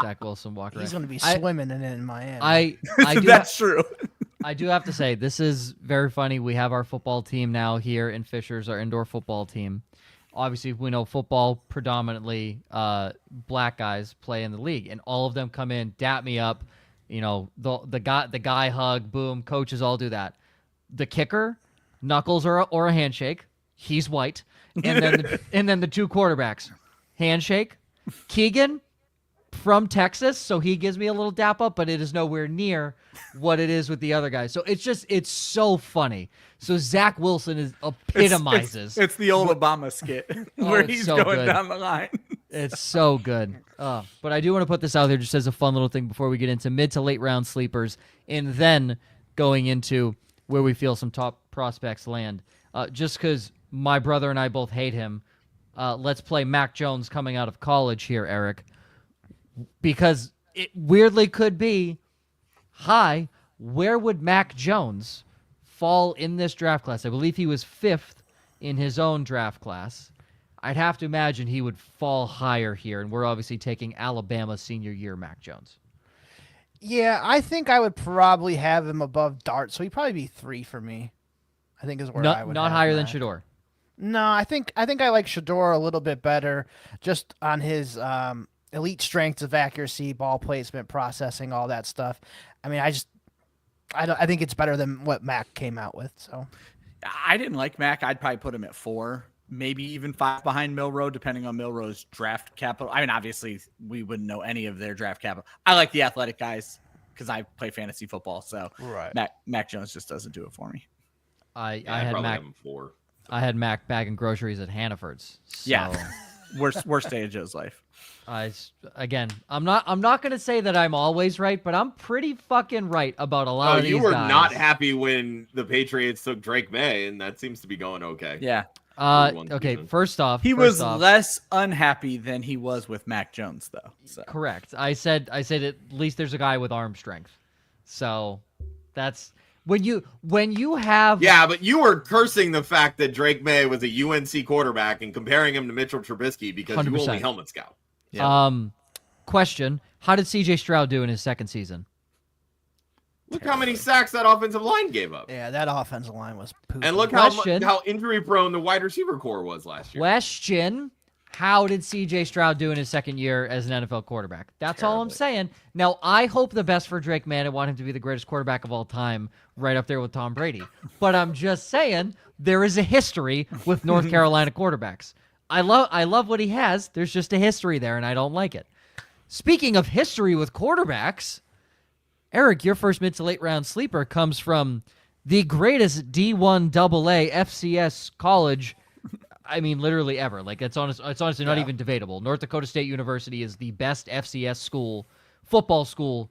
Zach Wilson walking around. He's going to be swimming in Miami. That's true. I do have to say, this is very funny. We have our football team now here in Fishers, our indoor football team. Obviously, we know football predominantly black guys play in the league, and all of them come in, dap me up, the guy hug, boom, coaches all do that. The kicker, knuckles or a handshake. He's white, and then the two quarterbacks, handshake. Keegan from Texas, so he gives me a little dap up, but it is nowhere near what it is with the other guys. So it's so funny. So Zach Wilson epitomizes. It's the old Obama skit where he's so going good. down the line. It's so good. But I do want to put this out there just as a fun little thing before we get into mid to late round sleepers, and then going into where we feel some top prospects land. Just because my brother and I both hate him, let's play Mac Jones coming out of college here, Eric. Because it weirdly could be, where would Mac Jones fall in this draft class? I believe he was 5th in his own draft class. I'd have to imagine he would fall higher here, and we're obviously taking Alabama senior year Mac Jones. Yeah, I think I would probably have him above Dart, so he'd probably be 3 for me. I think is where I would. Not higher than Shedeur. No, I think I like Shedeur a little bit better, just on his elite strengths of accuracy, ball placement, processing, all that stuff. I mean, I think it's better than what Mac came out with. So I didn't like Mac. I'd probably put him at 4, maybe even 5 behind Milroe, depending on Milroe's draft capital. I mean, obviously we wouldn't know any of their draft capital. I like the athletic guys because I play fantasy football. So right. Mac Jones just doesn't do it for me. I had Mac. 4. I had Mac bagging groceries at Hannaford's. So. Yeah, worst day of Joe's life. I'm not going to say that I'm always right, but I'm pretty fucking right about a lot of these guys. You were not happy when the Patriots took Drake May, and that seems to be going okay. Yeah. Okay, first off. He was less unhappy than he was with Mac Jones, though. So. Correct. I said at least there's a guy with arm strength. So that's... When you have... Yeah, but you were cursing the fact that Drake May was a UNC quarterback and comparing him to Mitchell Trubisky because 100%. You only helmet scout. Yeah. Question: how did C.J. Stroud do in his second season? Look how many sacks that offensive line gave up. Yeah, that offensive line was pooping. And look how injury prone the wide receiver core was last year. Question: How did C.J. Stroud do in his second year as an NFL quarterback? That's all I'm saying. Now, I hope the best for Drake May. I want him to be the greatest quarterback of all time, right up there with Tom Brady. But I'm just saying there is a history with North Carolina quarterbacks. I love what he has. There's just a history there, and I don't like it. Speaking of history with quarterbacks, Eric, your first mid to late round sleeper comes from the greatest D1 AA FCS college. I mean, literally ever. Like, it's honestly not even debatable. North Dakota State University is the best FCS school, football school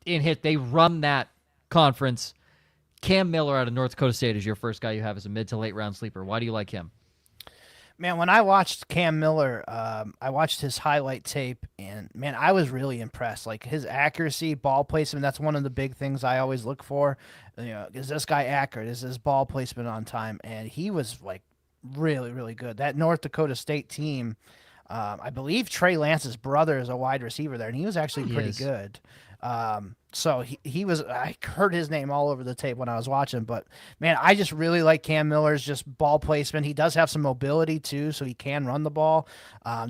in hit. They run that conference. Cam Miller out of North Dakota State is your first guy you have as a mid to late round sleeper. Why do you like him? Man, when I watched Cam Miller, I watched his highlight tape, and, man, I was really impressed. Like, his accuracy, ball placement, that's one of the big things I always look for. You know, is this guy accurate? Is his ball placement on time? And he was, like, really, really good. That North Dakota State team, I believe Trey Lance's brother is a wide receiver there, and he was actually pretty good. So he was, I heard his name all over the tape when I was watching, but, man, I just really like Cam Miller's just ball placement. He does have some mobility too, so he can run the ball.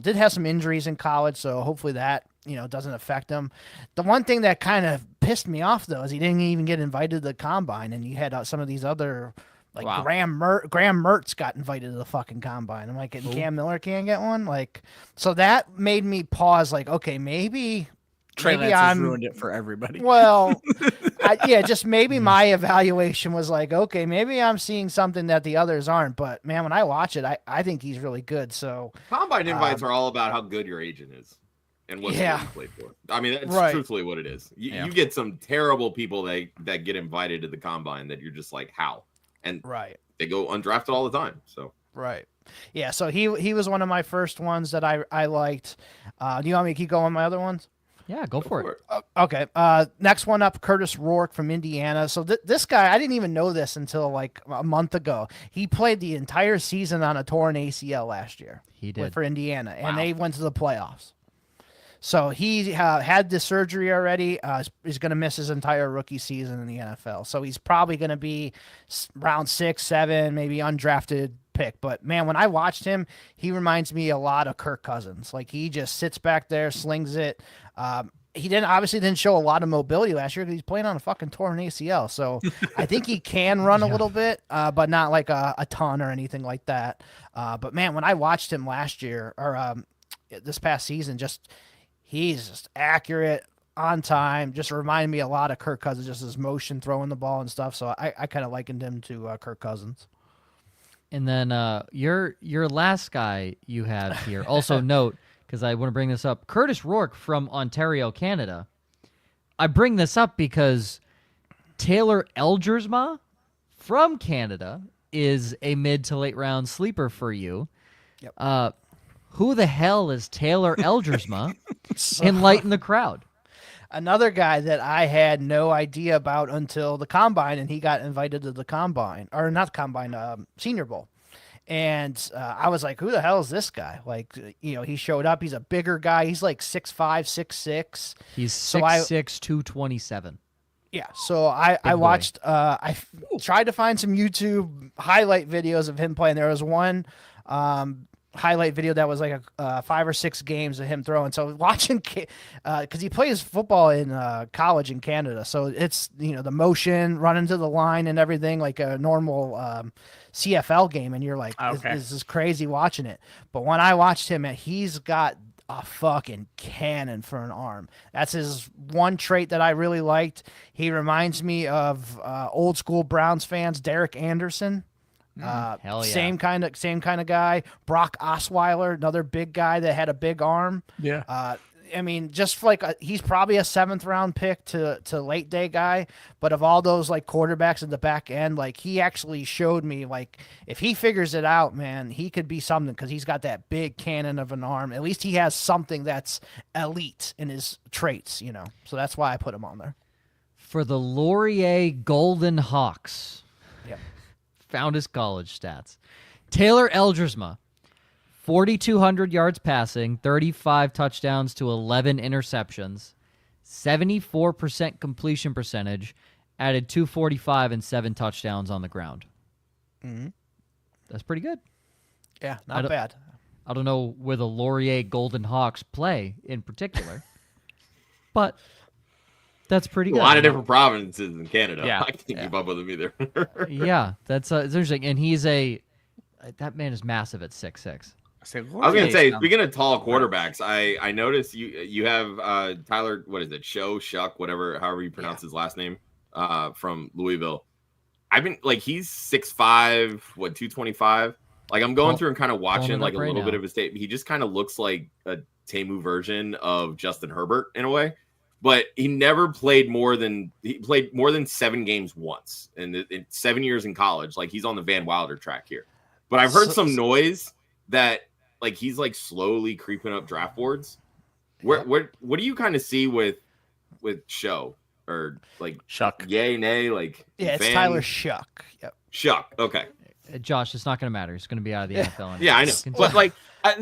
Did have some injuries in college, so hopefully that, you know, doesn't affect him. The one thing that kind of pissed me off, though, is he didn't even get invited to the combine, and you had some of these other, like, Wow. Graham Mertz got invited to the fucking combine. I'm like, and Cam Miller can't get one? Like, so that made me pause, like, okay, maybe Trey Lance has ruined it for everybody. Well, just maybe my evaluation was like, okay, maybe I'm seeing something that the others aren't. But, man, when I watch it, I think he's really good. So Combine invites are all about how good your agent is and what you played for. I mean, that's truthfully what it is. You get some terrible people that get invited to the combine that you're just like, how? And they go undrafted all the time. So yeah. So he was one of my first ones that I liked. Do you want me to keep going with my other ones? Yeah, go for it. Okay. Next one up, Curtis Rourke from Indiana. So this guy, I didn't even know this until like a month ago. He played the entire season on a torn ACL last year. He did for Indiana, and they went to the playoffs. So he had the surgery already. He's going to miss his entire rookie season in the NFL. So he's probably going to be round 6, 7, maybe undrafted pick. But, man, when I watched him, he reminds me a lot of Kirk Cousins. Like, he just sits back there, slings it. He obviously didn't show a lot of mobility last year because he's playing on a fucking torn ACL. So I think he can run a little bit, but not like a ton or anything like that. But, man, when I watched him last year or this past season, he's just accurate, on time, just reminded me a lot of Kirk Cousins, just his motion, throwing the ball and stuff. So I kind of likened him to Kirk Cousins. And then your last guy you have here, also note, because I want to bring this up, Curtis Rourke from Ontario, Canada. I bring this up because Taylor Elgersma from Canada is a mid to late round sleeper for you. Yep. Who the hell is Taylor Elgersma? Enlighten the crowd. Another guy that I had no idea about until the combine, and he got invited to the combine, or not combine, Senior Bowl. And I was like, who the hell is this guy? Like, he showed up. He's a bigger guy. He's like 6'5", 6'6". He's 6'6", 227. Yeah, so I watched, I tried to find some YouTube highlight videos of him playing. There was one highlight video that was like 5 or 6 games of him throwing. So watching, because he plays football in college in Canada, so it's the motion, running to the line and everything like a normal CFL game, and you're like, this is crazy watching it. But when I watched him, he's got a fucking cannon for an arm. That's his one trait that I really liked. He reminds me of old school Browns fans, Derek Anderson. Hell yeah. Same kind of guy. Brock Osweiler, another big guy that had a big arm. Yeah. I mean, just like he's probably a 7th round pick to late day guy, but of all those like quarterbacks at the back end, like he actually showed me like if he figures it out, man, he could be something because he's got that big cannon of an arm. At least he has something that's elite in his traits, So that's why I put him on there. For the Laurier Golden Hawks. Yep. Found his college stats. Taylor Elgersma, 4,200 yards passing, 35 touchdowns to 11 interceptions, 74% completion percentage, added 245 and 7 touchdowns on the ground. Mm-hmm. That's pretty good. Yeah, not bad. I don't know where the Laurier Golden Hawks play in particular, but that's pretty good. A lot of different provinces in Canada. Yeah. I can't keep up with them either. Yeah, that's it's interesting. And that man is massive at 6'6". I was gonna say, speaking of tall quarterbacks, I noticed you have Tyler, what is it, Shough, however you pronounce his last name, from Louisville. I've been like, he's 6'5", 225. Like, I'm going through and kind of watching like a little bit of his tape. He just kind of looks like a Temu version of Justin Herbert in a way, but he never played more than 7 games once in 7 years in college. Like, he's on the Van Wilder track here. But I've heard some noise that like he's like slowly creeping up draft boards. What do you kind of see with Shough, or like Shough? Yay, nay, like it's Tyler Shough. Yep. Shough. Okay. Josh, it's not going to matter. He's going to be out of the NFL. Anyway. Yeah, I know. But like,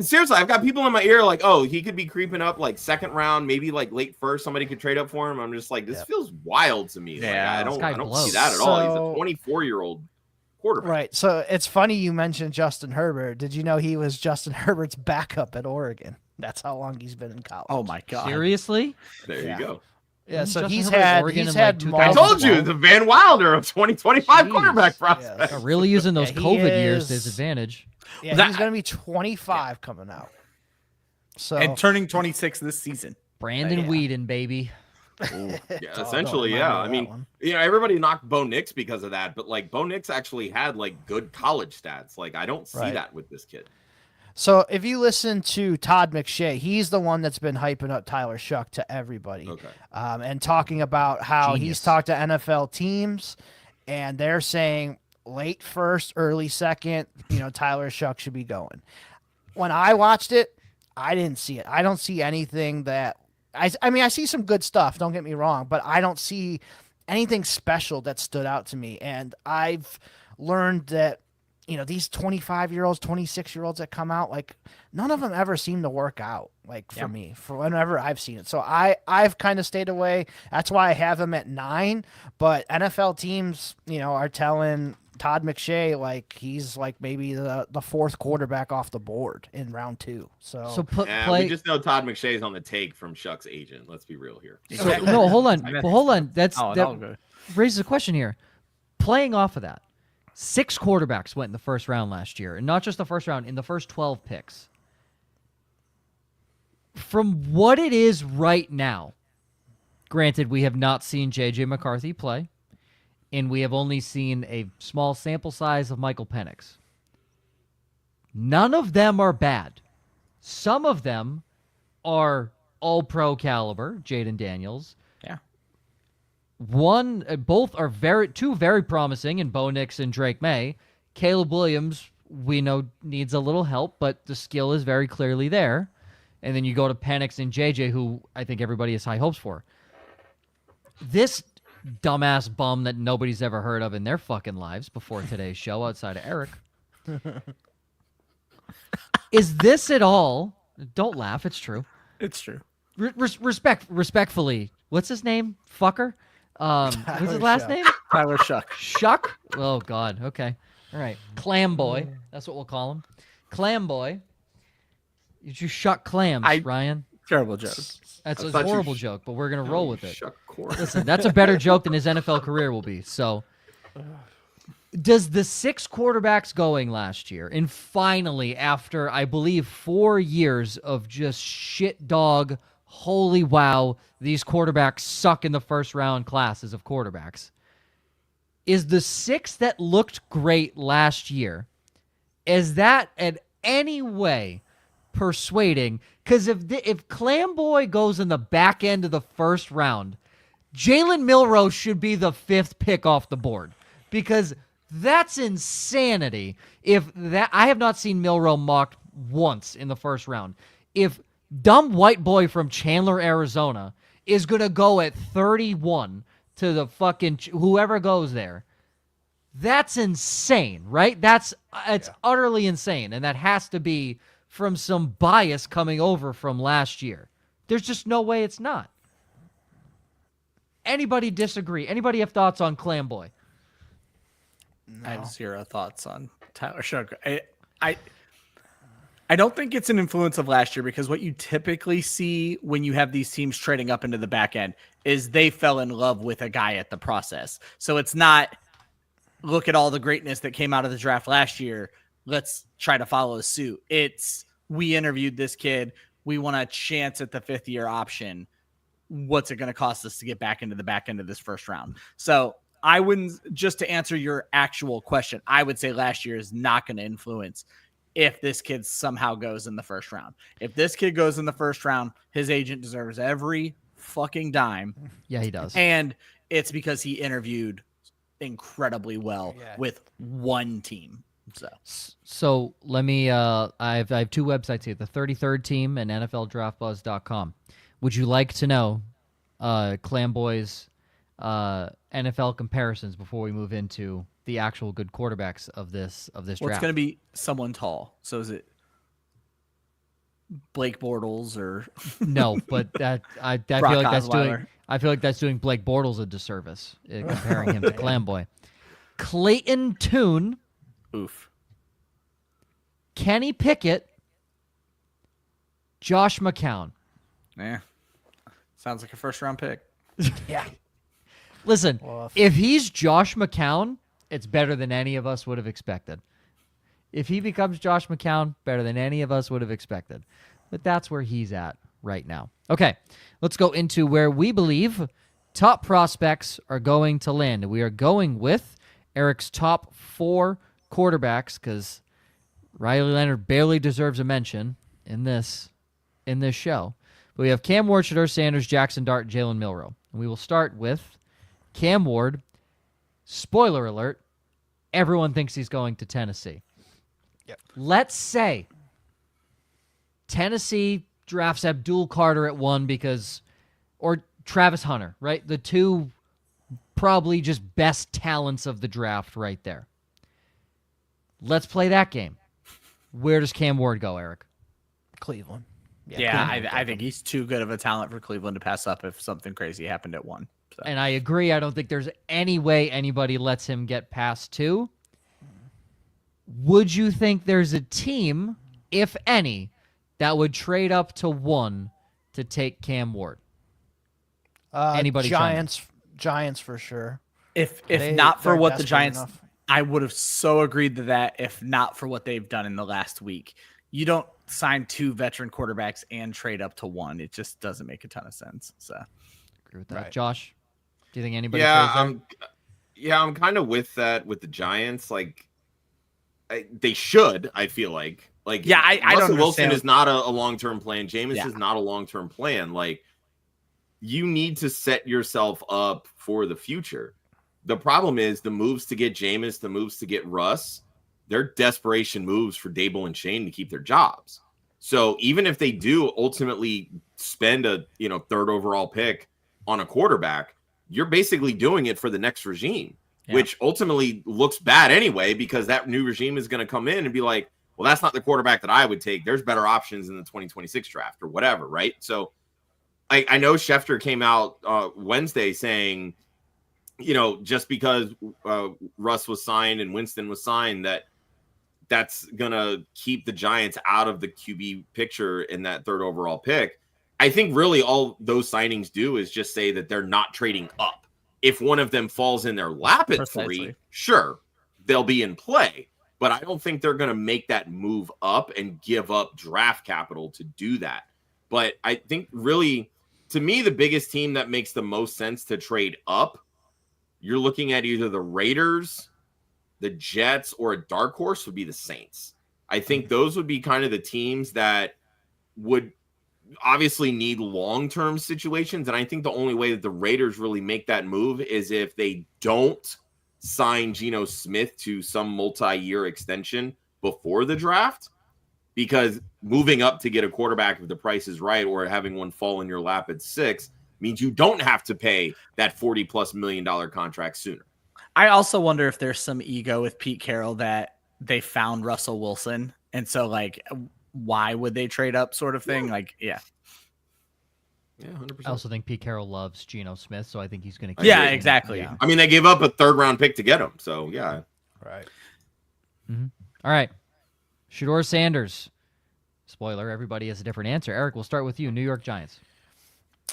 seriously, I've got people in my ear like, oh, he could be creeping up like second round, maybe like late first. Somebody could trade up for him. I'm just like, this feels wild to me. Yeah, like, I don't blows. see that at all. He's a 24-year-old quarterback. Right. So it's funny you mentioned Justin Herbert. Did you know he was Justin Herbert's backup at Oregon? That's how long he's been in college. Oh my God. Seriously? There you go. Yeah, so Justin he's Herbert had Oregon he's in, like, had 2000. I told you, the Van Wilder of 2025 quarterback prospect. Yeah, really using those he COVID years to is- his advantage. Yeah, he's going to be 25 coming out. So And turning 26 this season. Brandon Yeah. Whedon, baby. Yeah, Oh, essentially, don't yeah. remember I that mean, one. everybody knocked Bo Nix because of that, but like Bo Nix actually had like good college stats. Like, I don't see Right. that with this kid. So if you listen to Todd McShay, he's the one that's been hyping up Tyler Shough to everybody, Okay. and talking about how Genius. he's talked to NFL teams, and they're saying late first, early second, Tyler Shough should be going. When I watched it, I didn't see it. I don't see anything that I mean, I see some good stuff, don't get me wrong, but I don't see anything special that stood out to me. And I've learned that these 25-year-olds, 26-year-olds that come out, like, none of them ever seem to work out, like, for me, for whenever I've seen it. So I've kind of stayed away. That's why I have him at 9. But NFL teams, are telling Todd McShay, like, he's like maybe the 4th quarterback off the board in round 2. So We just know Todd McShay's on the take from Shoug's agent. Let's be real here. No, hold on. Well, hold on. That good. raises a question here. Playing off of that, 6 quarterbacks went in the first round last year, and not just the first round, in the first 12 picks. From what it is right now, granted, we have not seen J.J. McCarthy play, and we have only seen a small sample size of Michael Penix. None of them are bad. Some of them are all-pro caliber, Jaden Daniels. Yeah. Both are two very promising in Bo Nix and Drake May. Caleb Williams, we know, needs a little help, but the skill is very clearly there. And then you go to Penix and JJ, who I think everybody has high hopes for. This dumbass bum that nobody's ever heard of in their fucking lives before today's show, outside of Eric. Is this at all? Don't laugh. It's true. It's true. Respectfully, what's his name? Fucker. What's his last name? Tyler Shough. Shuck? Oh, God. Okay. All right. Clam Boy. That's what we'll call him. Clam Boy. You shuck clams, Ryan. Terrible joke. That's a horrible joke, but we're going to roll with it. Shuck corn. Listen, that's a better joke than his NFL career will be. So, does the 6 quarterbacks going last year, and finally, after, I believe, 4 years of just shit dog, holy wow, these quarterbacks suck in the first round classes of quarterbacks, is the 6 that looked great last year, is that in any way persuading? Because if Clam Boy goes in the back end of the first round, Jalen Milroe should be the 5th pick off the board, because that's insanity. I have not seen Milroe mocked once in the first round. If dumb white boy from Chandler, Arizona is going to go at 31 to the fucking whoever goes there, that's insane, right? It's utterly insane, and that has to be from some bias coming over from last year. There's just no way it's not. Anybody disagree? Anybody have thoughts on Clam Boy? I have 0 thoughts on Tyler Shough. I don't think it's an influence of last year because what you typically see when you have these teams trading up into the back end is they fell in love with a guy at the process. So it's not look at all the greatness that came out of the draft last year. Let's try to follow suit. It's we interviewed this kid. We want a chance at the 5th-year option. What's it going to cost us to get back into the back end of this first round? So I wouldn't, just to answer your actual question, I would say last year is not going to influence if this kid somehow goes in the first round. If this kid goes in the first round, his agent deserves every fucking dime. Yeah, he does. And it's because he interviewed incredibly well with one team. So let me, I have two websites here, the 33rd team and NFLDraftBuzz.com. Would you like to know Clamboy's NFL comparisons before we move into the actual good quarterbacks of this draft? Well, it's going to be someone tall. So is it Blake Bortles or no? But I feel like that's doing. I feel like that's doing Blake Bortles a disservice, comparing him to Clamboy. Clayton Tune, oof. Kenny Pickett, Josh McCown. Yeah, sounds like a first-round pick. Yeah. Listen, if he's Josh McCown, it's better than any of us would have expected. If he becomes Josh McCown, better than any of us would have expected. But that's where he's at right now. Okay, let's go into where we believe top prospects are going to land. We are going with Eric's top 4 quarterbacks because Riley Leonard barely deserves a mention in this show. But we have Cam Ward, Shedeur Sanders, Jaxson Dart, Jalen Milroe. And we will start with Cam Ward. Spoiler alert, everyone thinks he's going to Tennessee. Yep. Let's say Tennessee drafts Abdul Carter at 1 or Travis Hunter, right? The two probably just best talents of the draft right there. Let's play that game. Where does Cam Ward go, Eric? Cleveland. I think he's too good of a talent for Cleveland to pass up if something crazy happened at 1. So. And I agree. I don't think there's any way anybody lets him get past 2. Would you think there's a team, if any, that would trade up to 1 to take Cam Ward? Anybody? Giants for sure. If not for what the Giants, I would have so agreed to that. If not for what they've done in the last week, you don't sign 2 veteran quarterbacks and trade up to 1. It just doesn't make a ton of sense. So, agree with that. Right. Josh, do you think anybody? Yeah, I'm kind of with that with the Giants. Like, they should. I feel like I don't. Russell Wilson is not a long-term plan. Jameis is not a long-term plan. Like, you need to set yourself up for the future. The problem is the moves to get Jameis, the moves to get Russ. They're desperation moves for Dable and Shane to keep their jobs. So even if they do ultimately spend a 3rd overall pick on a quarterback, you're basically doing it for the next regime, which ultimately looks bad anyway, because that new regime is going to come in and be like, well, that's not the quarterback that I would take. There's better options in the 2026 draft or whatever, right? So I know Schefter came out Wednesday saying, just because Russ was signed and Winston was signed, that's going to keep the Giants out of the QB picture in that 3rd overall pick. I think really all those signings do is just say that they're not trading up. If one of them falls in their lap at 3, sure, they'll be in play. But I don't think they're going to make that move up and give up draft capital to do that. But I think really, to me, the biggest team that makes the most sense to trade up, you're looking at either the Raiders, the Jets, or a dark horse would be the Saints. I think those would be kind of the teams that would obviously need long-term situations. And I think the only way that the Raiders really make that move is if they don't sign Geno Smith to some multi-year extension before the draft, because moving up to get a quarterback if the price is right or having one fall in your lap at 6 means you don't have to pay that $40+ million contract sooner. I also wonder if there's some ego with Pete Carroll that they found Russell Wilson. And so, why would they trade up sort of thing? Yeah, 100%. I also think Pete Carroll loves Geno Smith, so I think he's going to. Yeah, exactly. Yeah. I mean, they gave up a 3rd-round pick to get him, so yeah. Right. Mm-hmm. All right. Shedeur Sanders. spoiler, everybody has a different answer. Eric, we'll start with you. New York Giants.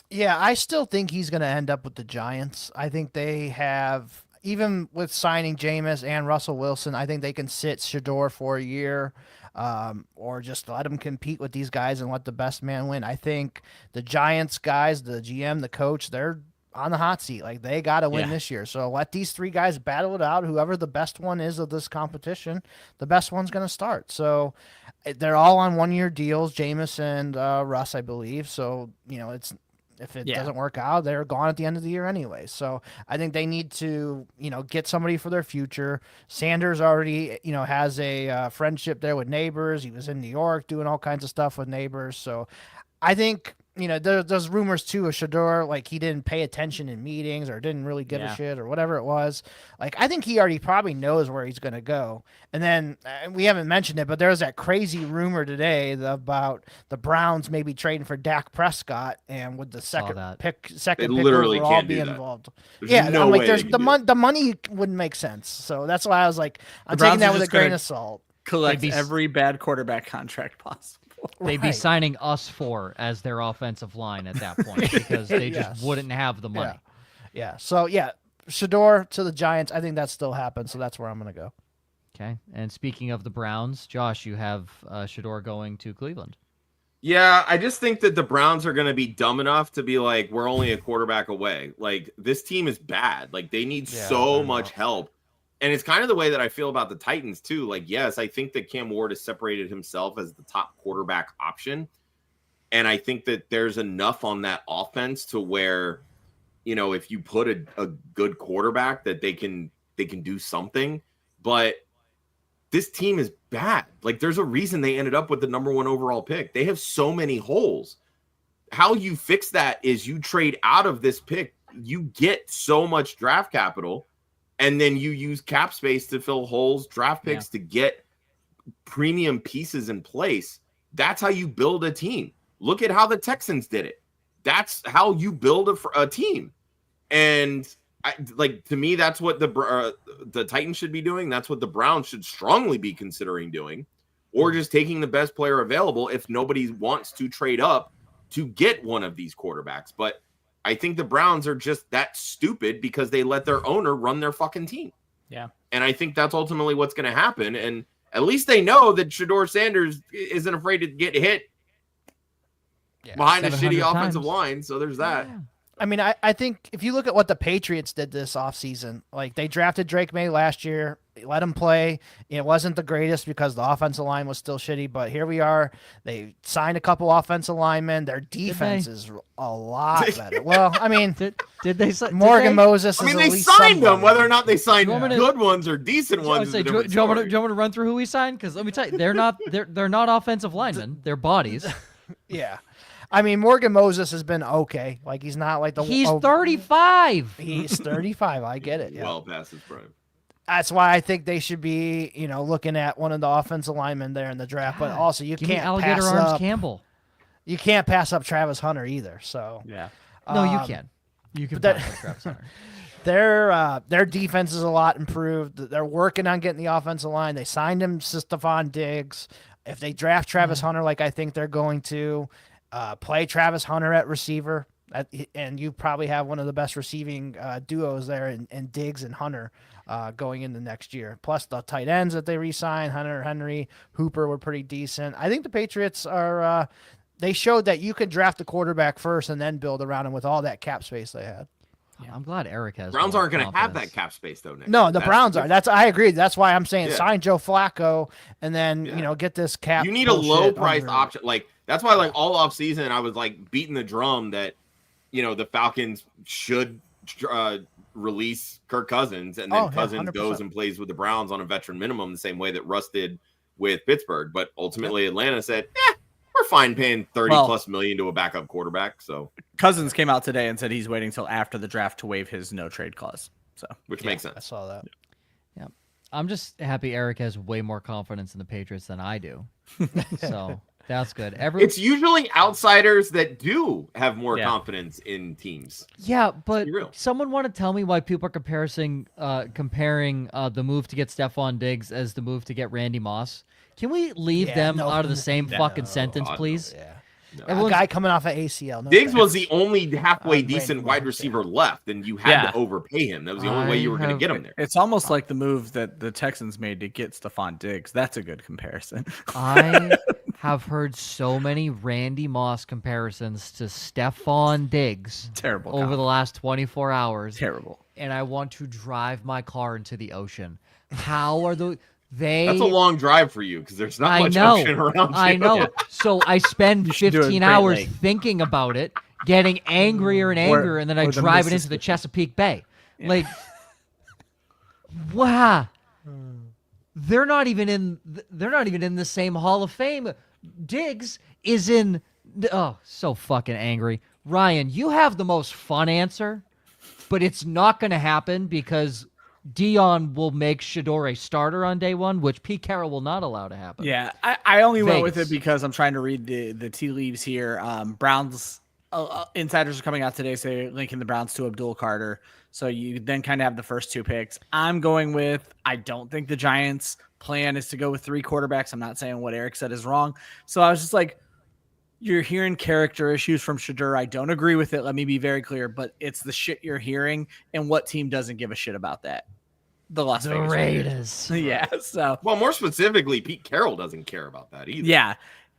Yeah, I still think he's going to end up with the Giants. I think they have, even with signing Jameis and Russell Wilson, I think they can sit Shedeur for a year, or just let him compete with these guys and let the best man win. I think the Giants guys, the GM, the coach, they're on the hot seat. Like, they got to win this year. So let these three guys battle it out. Whoever the best one is of this competition, the best one's going to start. So they're all on 1-year deals, Jameis and Russ, I believe. So, it's, if it doesn't work out, they're gone at the end of the year anyway. So I think they need to, get somebody for their future. Sanders already, has a friendship there with Neighbors. He was in New York doing all kinds of stuff with Neighbors. So I think, there's rumors too of Shedeur, like he didn't pay attention in meetings or didn't really give a shit or whatever it was. Like, I think he already probably knows where he's going to go. And then we haven't mentioned it, but there was that crazy rumor today about the Browns maybe trading for Dak Prescott, and with the second pick overall be involved. No way there's the money wouldn't make sense. So that's why I was like, I'm taking that with a grain of salt. Collect every bad quarterback contract possible. They'd be signing us as their offensive line at that point, because they just wouldn't have the money. Yeah. So, Shedeur to the Giants, I think that still happens, so that's where I'm going to go. Okay. And speaking of the Browns, Josh, you have Shedeur going to Cleveland. Yeah, I just think that the Browns are going to be dumb enough to be like, we're only a quarterback away. Like, this team is bad. Like, they need so much help. And it's kind of the way that I feel about the Titans, too. Like, yes, I think that Cam Ward has separated himself as the top quarterback option. And I think that there's enough on that offense to where, if you put a good quarterback, that they can do something. But this team is bad. Like, there's a reason they ended up with the number 1 overall pick. They have so many holes. How you fix that is you trade out of this pick. You get so much draft capital, and then you use cap space to fill holes, draft picks to get premium pieces in place. That's how you build a team. Look at how the Texans did it. That's how you build a team. And to me, that's what the Titans should be doing. That's what the Browns should strongly be considering doing, or just taking the best player available if nobody wants to trade up to get one of these quarterbacks. But I think the Browns are just that stupid because they let their owner run their fucking team. Yeah. And I think that's ultimately what's going to happen. And at least they know that Shedeur Sanders isn't afraid to get hit behind a shitty offensive line. So there's that. Yeah. I mean, I think if you look at what the Patriots did this offseason, like, they drafted Drake May last year, let him play. It wasn't the greatest because the offensive line was still shitty, but here we are. They signed a couple offensive linemen. Their defense is a lot better. Well, I mean, did they Morgan Moses? I mean, they signed them. Whether or not they signed good ones or decent ones. Do you want me to run through who we signed? Because let me tell you, they're not offensive linemen. They're bodies. Yeah. I mean, Morgan Moses has been okay. Like, he's not like He's 35. He's 35. I get it. Yeah. Well past his prime. That's why I think they should be, looking at one of the offensive linemen there in the draft. But also, you can't Alligator pass Arms up Campbell. You can't pass up Travis Hunter either. So no, you can. You can pass up Travis Hunter. Their defense is a lot improved. They're working on getting the offensive line. They signed him Stephon Diggs. If they draft Travis Hunter, like I think they're going to, play Travis Hunter at receiver, and you probably have one of the best receiving duos there in Diggs and Hunter going into next year. Plus the tight ends that they re-signed, Hunter, Henry, Hooper were pretty decent. I think the Patriots are they showed that you could draft a quarterback first and then build around him with all that cap space they had. Yeah, I'm glad Eric has. Browns aren't going to have that cap space though, Nick. No, the Browns are. I agree. That's why I'm saying sign Joe Flacco and then get this cap. You need a low priced option. Like, that's why, like, all off season I was like beating the drum that the Falcons should release Kirk Cousins, and then Cousins 100%. Goes and plays with the Browns on a veteran minimum the same way that Russ did with Pittsburgh. But ultimately Atlanta said, we're fine paying $30+ million to a backup quarterback. So Cousins came out today and said he's waiting till after the draft to waive his no trade clause. So which makes sense. I saw that. Yeah. I'm just happy Eric has way more confidence in the Patriots than I do. So That's good. It's usually outsiders that do have more Yeah. confidence in teams. Yeah, but be real. someone want to tell me why people are comparing the move to get Stephon Diggs as the move to get Randy Moss? Can we leave Yeah, them no, out of the same fucking no, sentence, God, no. please? Yeah. No. A Everyone's- guy coming off of ACL. No Diggs was thanks. the only halfway Randy decent Moss, wide receiver left, and you had Yeah. to overpay him. That was the only way you were going to get him there. It's almost like the move that the Texans made to get Stephon Diggs. That's a good comparison. I have heard so many Randy Moss comparisons to Stephon Diggs Terrible. over the comp. last 24 hours, Terrible. and I want to drive my car into the ocean. How are they? That's a long drive for you because there's not I much know. option around you. I know. So I spend You should do it 15 Great hours Lake. thinking about it, getting angrier and angrier, and then I or the drive it into the Mississippi. Chesapeake Bay. Like, wow. They're not even in the same Hall of Fame. Diggs is in. Oh, so fucking angry. Ryan, you have the most fun answer, but it's not going to happen because Dion will make Shedeur a starter on day one, which Pete Carroll will not allow to happen. Yeah, I only went with Vegas. it because I'm trying to read the tea leaves here. Browns insiders are coming out today, so linking the Browns to Abdul Carter. So you then kind of have the first two picks. I'm going with, I don't think the Giants' plan is to go with 3 quarterbacks. I'm not saying what Eric said is wrong. So I was just like, you're hearing character issues from Shedeur. I don't agree with it. Let me be very clear, but it's the shit you're hearing, and what team doesn't give a shit about that? The Las The Vegas Raiders. Yeah, so Well, more specifically, Pete Carroll doesn't care about that either. yeah.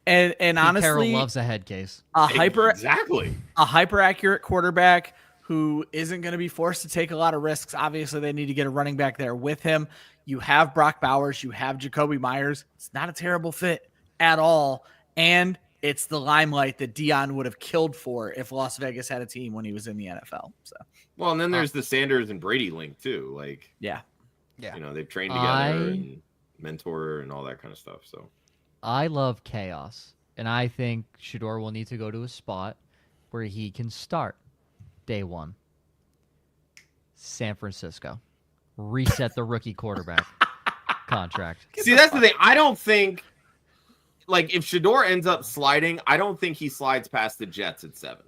And Pete honestly, Carroll loves a head case. a hyper Exactly. accurate quarterback who isn't going to be forced to take a lot of risks. Obviously, they need to get a running back there with him. You have Brock Bowers, you have Jacoby Myers. It's not a terrible fit at all. And it's the limelight that Dion would have killed for if Las Vegas had a team when he was in the NFL. So, Well, and then there's the Sanders and Brady link too. Like, yeah. Yeah. you know, they've trained together and mentor and all that kind of stuff. So I love chaos, and I think Shedeur will need to go to a spot where he can start day one. San Francisco. Reset the rookie quarterback contract. see, that's the thing. I don't think, like, if Shedeur ends up sliding, I don't think he slides past the Jets at 7.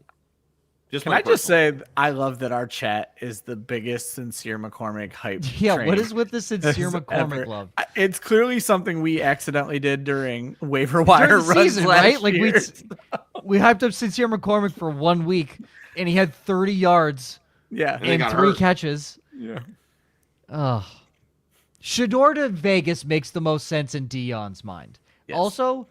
Just Can my I just personal- say, I love that our chat is the biggest Sincere McCormick hype. Yeah, train what is with the sincere as McCormick ever. love? It's clearly something we accidentally did during waiver wire During the runs season, last right? Like year. we hyped up Sincere McCormick for 1 week, and he had 30 yards Yeah. And he and got 3 hurt. catches. Yeah. Ugh. Shedeur to Vegas makes the most sense in Dion's mind. Yes. Also,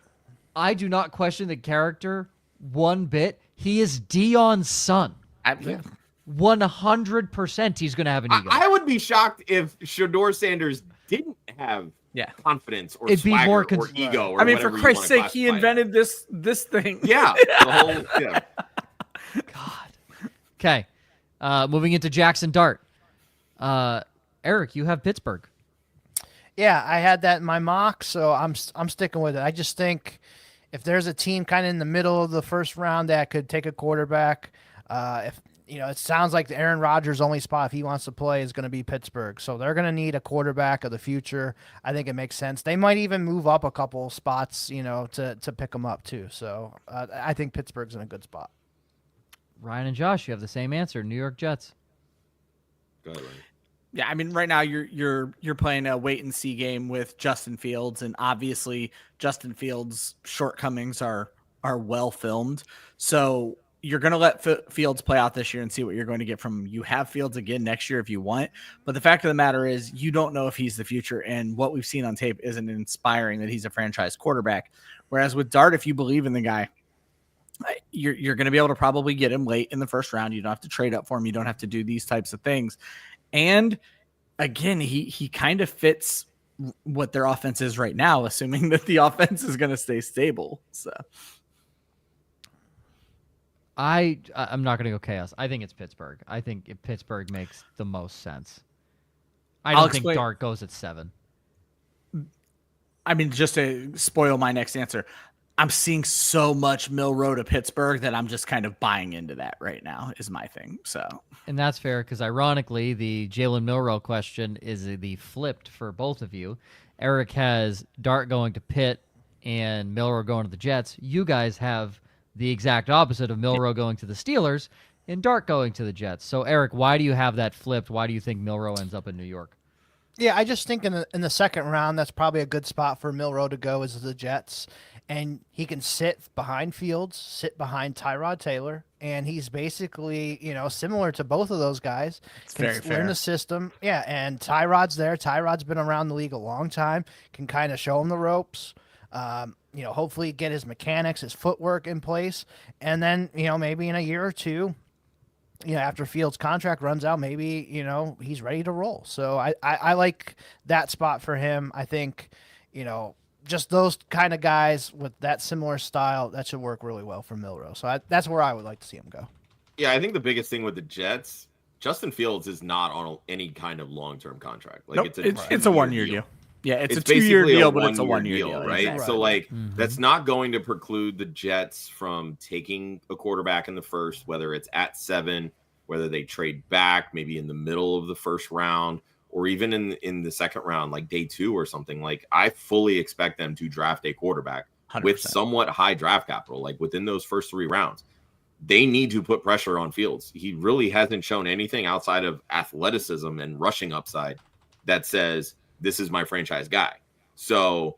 I do not question the character one bit. He is Dion's son. 100% he's going to have an ego. I would be shocked if Shedeur Sanders didn't have Yeah. confidence or It'd be swagger more or ego. Or I mean, for whatever you Christ's wanna sake, he classify it. invented this thing. Yeah, the whole, yeah. God. Okay. Moving into Jaxson Dart. Eric, you have Pittsburgh. Yeah, I had that in my mock, so I'm sticking with it. I just think if there's a team kind of in the middle of the first round that could take a quarterback, if you know, it sounds like the Aaron Rodgers' only spot if he wants to play is going to be Pittsburgh. So they're going to need a quarterback of the future. I think it makes sense. They might even move up a couple spots, you know, to pick them up too. So I think Pittsburgh's in a good spot. Ryan and Josh, you have the same answer. New York Jets. Go ahead, Ryan. Yeah, I mean, right now you're playing a wait and see game with Justin Fields, and obviously Justin Fields' shortcomings are well filmed. So you're going to let Fields play out this year and see what you're going to get from him. You have Fields again next year if you want, but the fact of the matter is you don't know if he's the future, and what we've seen on tape isn't inspiring that he's a franchise quarterback. Whereas with Dart, if you believe in the guy, you're going to be able to probably get him late in the first round. You don't have to trade up for him. You don't have to do these types of things. And again, he kind of fits what their offense is right now, assuming that the offense is going to stay stable. So I'm not going to go chaos. I think it's Pittsburgh. I think Pittsburgh makes the most sense. I I'll don't think explain- Dart goes at 7. I mean, just to spoil my next answer, I'm seeing so much Milroe to Pittsburgh that I'm just kind of buying into that right now is my thing. So And that's fair because, ironically, the Jalen Milroe question is the flipped for both of you. Eric has Dart going to Pitt and Milroe going to the Jets. You guys have the exact opposite of Milroe going to the Steelers and Dart going to the Jets. So, Eric, why do you have that flipped? Why do you think Milroe ends up in New York? Yeah, I just think in the second round, that's probably a good spot for Milroe to go is the Jets. And he can sit behind Fields, sit behind Tyrod Taylor, and he's basically, similar to both of those guys. It's Can very learn fair. the system. Yeah, and Tyrod's there. Tyrod's been around the league a long time, can kind of show him the ropes. Hopefully get his mechanics, his footwork in place. And then, maybe in a year or two, after Fields' contract runs out, maybe, he's ready to roll. So I like that spot for him. I think, just those kind of guys with that similar style, that should work really well for Milroe. So that's where I would like to see him go. Yeah, I think the biggest thing with the Jets, Justin Fields is not on any kind of long-term contract. Like Nope, it's a 1-year deal. Yeah, it's a basically 2-year deal, but it's a 1-year deal, deal, right? exactly. So that's not going to preclude the Jets from taking a quarterback in the first, whether it's at 7, whether they trade back, maybe in the middle of the first round, or even in the second round, like day 2 or something. Like, I fully expect them to draft a quarterback 100%. with somewhat high draft capital, like within those first 3 rounds. They need to put pressure on Fields. He really hasn't shown anything outside of athleticism and rushing upside that says, this is my franchise guy. So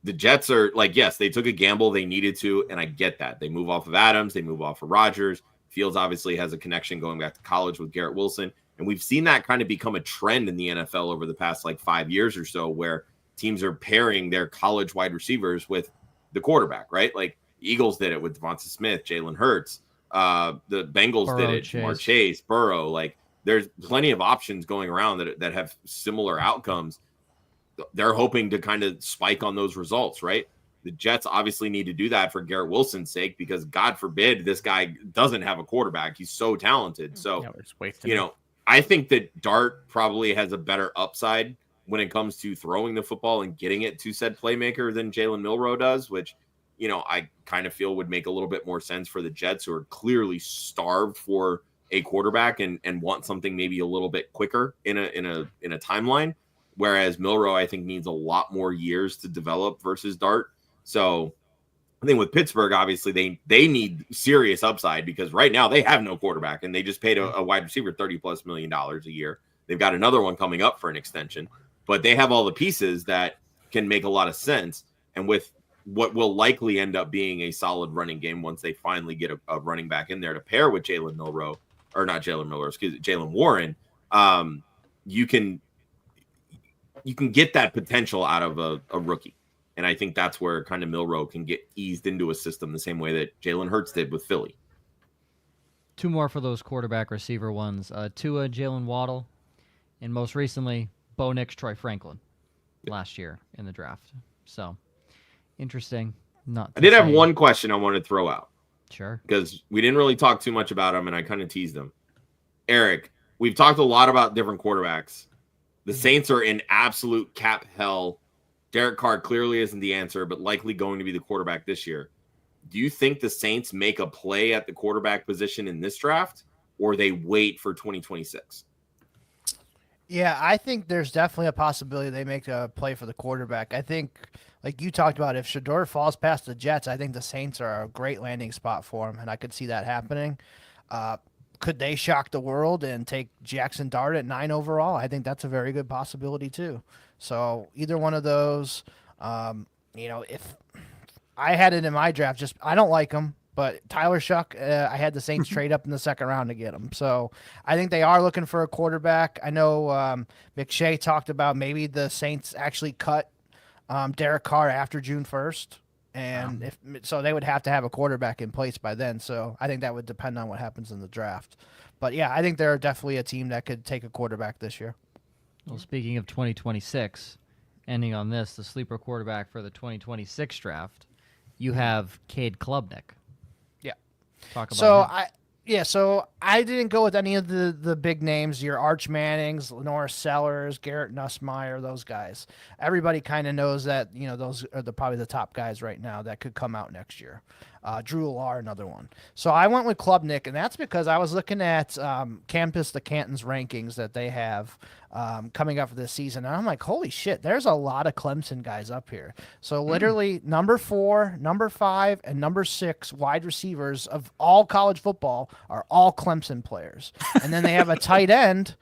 the Jets are like, yes, they took a gamble. They needed to, and I get that. They move off of Adams. They move off of Rodgers. Fields obviously has a connection going back to college with Garrett Wilson. And we've seen that kind of become a trend in the NFL over the past 5 years or so, where teams are pairing their college wide receivers with the quarterback, right? Like Eagles did it with Devonta Smith, Jalen Hurts. The Bengals Burrow, did it, Jamar Chase, Burrow. Like, there's plenty of options going around that have similar outcomes. They're hoping to kind of spike on those results, right? The Jets obviously need to do that for Garrett Wilson's sake, because God forbid this guy doesn't have a quarterback. He's so talented. So, Yeah, we're just wasting I think that Dart probably has a better upside when it comes to throwing the football and getting it to said playmaker than Jalen Milroe does, which, I kind of feel would make a little bit more sense for the Jets, who are clearly starved for a quarterback and want something maybe a little bit quicker in a timeline. Whereas Milroe, I think, needs a lot more years to develop versus Dart. So I think with Pittsburgh, obviously they need serious upside, because right now they have no quarterback, and they just paid a wide receiver $30+ million a year. They've got another one coming up for an extension, but they have all the pieces that can make a lot of sense. And with what will likely end up being a solid running game once they finally get a running back in there to pair with Jalen Warren, you can get that potential out of a rookie. And I think that's where kind of Milroe can get eased into a system the same way that Jalen Hurts did with Philly. 2 more for those quarterback receiver ones. Tua, Jalen Waddle, and most recently, Bo Nix, Troy Franklin last year in the draft. So, interesting. I did have one question I wanted to throw out. Sure. Because we didn't really talk too much about him, and I kind of teased him. Eric, we've talked a lot about different quarterbacks. The Saints are in absolute cap hell. Derek Carr clearly isn't the answer, but likely going to be the quarterback this year. Do you think the Saints make a play at the quarterback position in this draft, or they wait for 2026? Yeah, I think there's definitely a possibility they make a play for the quarterback. I think, like you talked about, if Shedeur falls past the Jets, I think the Saints are a great landing spot for him, and I could see that happening. Could they shock the world and take Jaxson Dart at 9 overall? I think that's a very good possibility too. So either one of those, if I had it in my draft, I don't like him, but Tyler Shough, I had the Saints trade up in the second round to get him. So I think they are looking for a quarterback. I know McShay talked about maybe the Saints actually cut Derek Carr after June 1st. And so they would have to have a quarterback in place by then. So I think that would depend on what happens in the draft. But yeah, I think they're definitely a team that could take a quarterback this year. Well, speaking of 2026, ending on this, the sleeper quarterback for the 2026 draft, you have Cade Klubnik. Yeah. Talk about him. So I didn't go with any of the big names, your Arch Mannings, Lenore Sellers, Garrett Nussmeier, those guys. Everybody kind of knows that, those are probably the top guys right now that could come out next year. Drew Lar, another one. So I went with Klubnik, and that's because I was looking at Campus to Canton's rankings that they have coming up for this season, and I'm like, holy shit, there's a lot of Clemson guys up here. So literally number 4, number 5, and number 6 wide receivers of all college football are all Clemson players. And then they have a tight end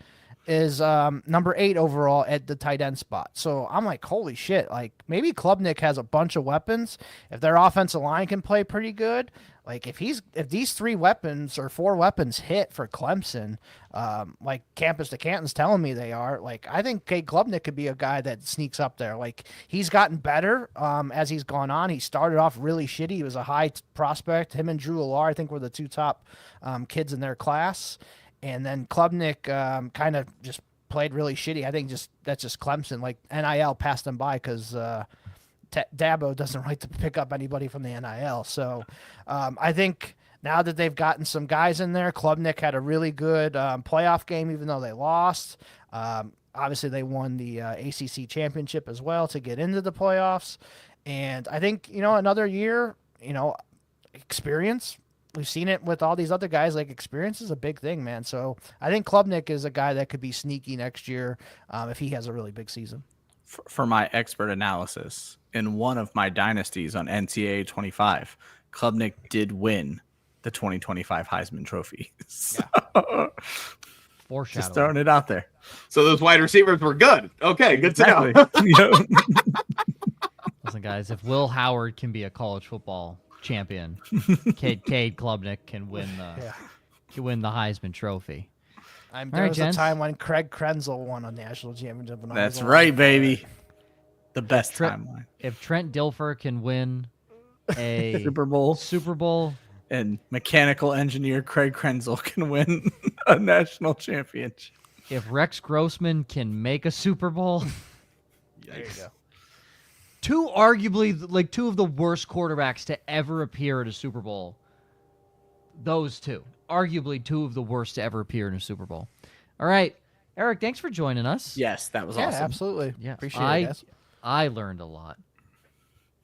is number 8 overall at the tight end spot. So I'm like, holy shit, like maybe Klubnik has a bunch of weapons. If their offensive line can play pretty good, like if these 3 weapons or 4 weapons hit for Clemson, like Campus to Canton's telling me they are, like I think Cade Klubnik could be a guy that sneaks up there. Like he's gotten better as he's gone on. He started off really shitty. He was a high prospect. Him and Drew Lar, I think, were the 2 top kids in their class. And then Klubnik kind of just played really shitty. I think that's just Clemson. Like NIL passed them by because Dabo doesn't like to pick up anybody from the NIL. So I think now that they've gotten some guys in there, Klubnik had a really good playoff game, even though they lost. Obviously, they won the ACC championship as well to get into the playoffs. And I think, another year, experience. We've seen it with all these other guys. Like experience is a big thing, man. So I think Klubnik is a guy that could be sneaky next year if he has a really big season. For my expert analysis, in one of my dynasties on NCAA 25, Klubnik did win the 2025 Heisman Trophy. So, Foreshadowing. just throwing it out there. So those wide receivers were good. Okay, good to know. Listen, guys, if Will Howard can be a college football champion, Cade Klubnik can win the Heisman Trophy. There was a time when Craig Krenzel won a national championship. That's right, baby. The best timeline. If Trent Dilfer can win a Super Bowl, and mechanical engineer Craig Krenzel can win a national championship. If Rex Grossman can make a Super Bowl, there you go. two of the worst quarterbacks to ever appear at a Super Bowl. Those two. Arguably 2 of the worst to ever appear in a Super Bowl. All right. Eric, thanks for joining us. Yes, that was awesome. Yeah, absolutely. Yeah, Appreciate it, guys. I learned a lot.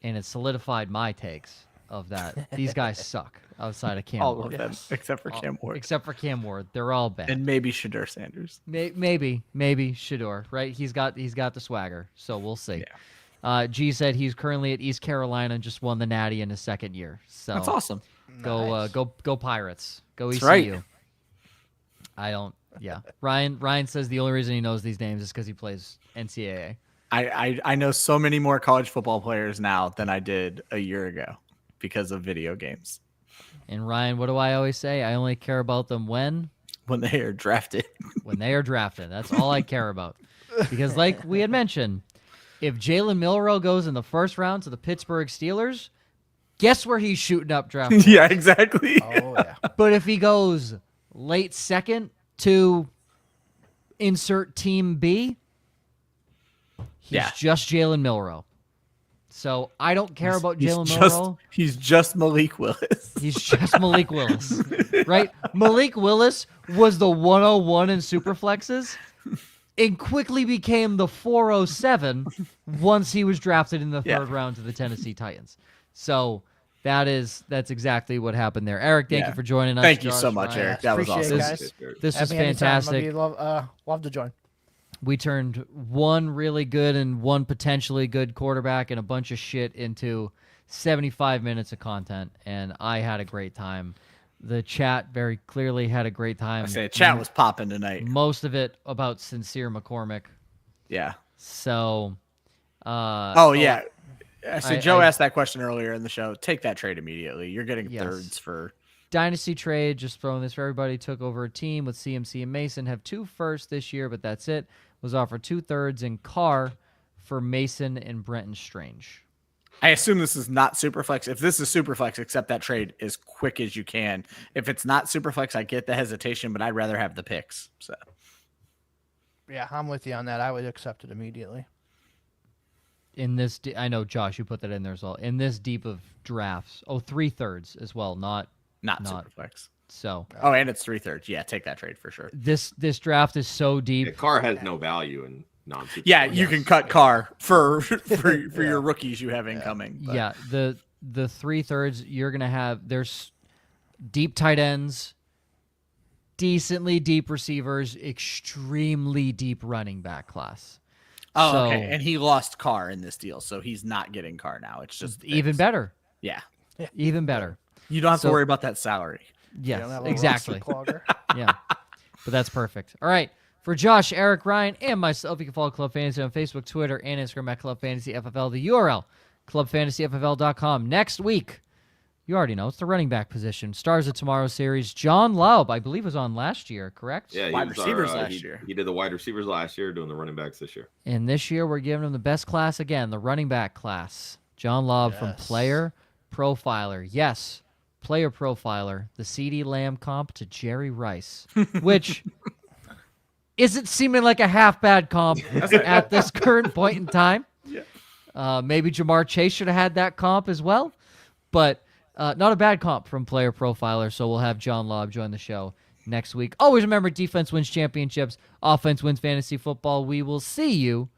And it solidified my takes of that. These guys suck outside of Cam All Ward. of them, except for Cam Ward. Except for Cam Ward. They're all bad. And maybe Shedeur Sanders. Maybe Shedeur, right? He's got the swagger, so we'll see. Yeah. G said he's currently at East Carolina and just won the Natty in his 2nd year. So That's awesome. Go Pirates. Go That's ECU. right. I don't. Yeah. Ryan says the only reason he knows these names is because he plays NCAA. I know so many more college football players now than I did a year ago because of video games. And Ryan, what do I always say? I only care about them when they are drafted. When they are drafted. That's all I care about. Because like we had mentioned, if Jalen Milroe goes in the 1st round to the Pittsburgh Steelers, guess where he's shooting up draft boards? Yeah, exactly. Oh, yeah. But if he goes late 2nd to insert team B, he's just Jalen Milroe. So I don't care about Jalen Milroe. He's just Malik Willis. He's just Malik Willis, right? Malik Willis was the 101 in Superflexes and quickly became the 407 once he was drafted in the 3rd round to the Tennessee Titans. So that's exactly what happened there. Eric, thank you for joining us. Thank you so much, Ryan. Eric. That was awesome. This was fantastic. Love to join. We turned one really good and one potentially good quarterback and a bunch of shit into 75 minutes of content, and I had a great time. The chat very clearly had a great time. I say chat was popping tonight. Most of it about Sincere McCormick. Yeah. So. Yeah. So Joe asked that question earlier in the show. Take that trade immediately. You're getting thirds for. Dynasty trade, just throwing this for everybody, took over a team with CMC and Mason, have 2 firsts this year, but that's it. Was offered 2 thirds in Carr for Mason and Brenton Strange. I assume this is not Superflex. If this is Superflex, accept that trade as quick as you can. If it's not Superflex, I get the hesitation, but I'd rather have the picks. So, yeah, I'm with you on that. I would accept it immediately. In this, I know Josh, you put that in there as well. In this deep of drafts, 3 thirds as well, not Superflex. So. And it's 3 thirds. Yeah, take that trade for sure. This draft is so deep. Yeah, Carr has no value in non-super. Yeah, you can cut Carr for your rookies you have incoming. But. Yeah, the 3/3 you're gonna have. There's deep tight ends, decently deep receivers, extremely deep running back class. Oh, So, okay. And he lost Carr in this deal, so he's not getting Carr now. It's just even fixed. better. Yeah. Even better. You don't have So- to worry about that salary. You Yes, don't have a exactly. roster clogger. Yeah, but that's perfect. All right. For Josh, Eric, Ryan, and myself, you can follow Club Fantasy on Facebook, Twitter, and Instagram at Club Fantasy FFL. The URL, clubfantasyffl.com. Next week, you already know, it's the running back position. Stars of Tomorrow series. John Laub, I believe, was on last year, correct? Yeah, he Wide was receivers our, last year. He did the wide receivers last year, doing the running backs this year. And this year, we're giving him the best class again, the running back class. John Laub from Yes. Player Profiler. Yes, Player Profiler, the CeeDee Lamb comp to Jerry Rice, which isn't seeming like a half bad comp at this current point in time. Maybe Jamar Chase should have had that comp as well, but not a bad comp from Player Profiler. So we'll have John Laub join the show next week. Always remember, defense wins championships, offense wins fantasy football. We will see you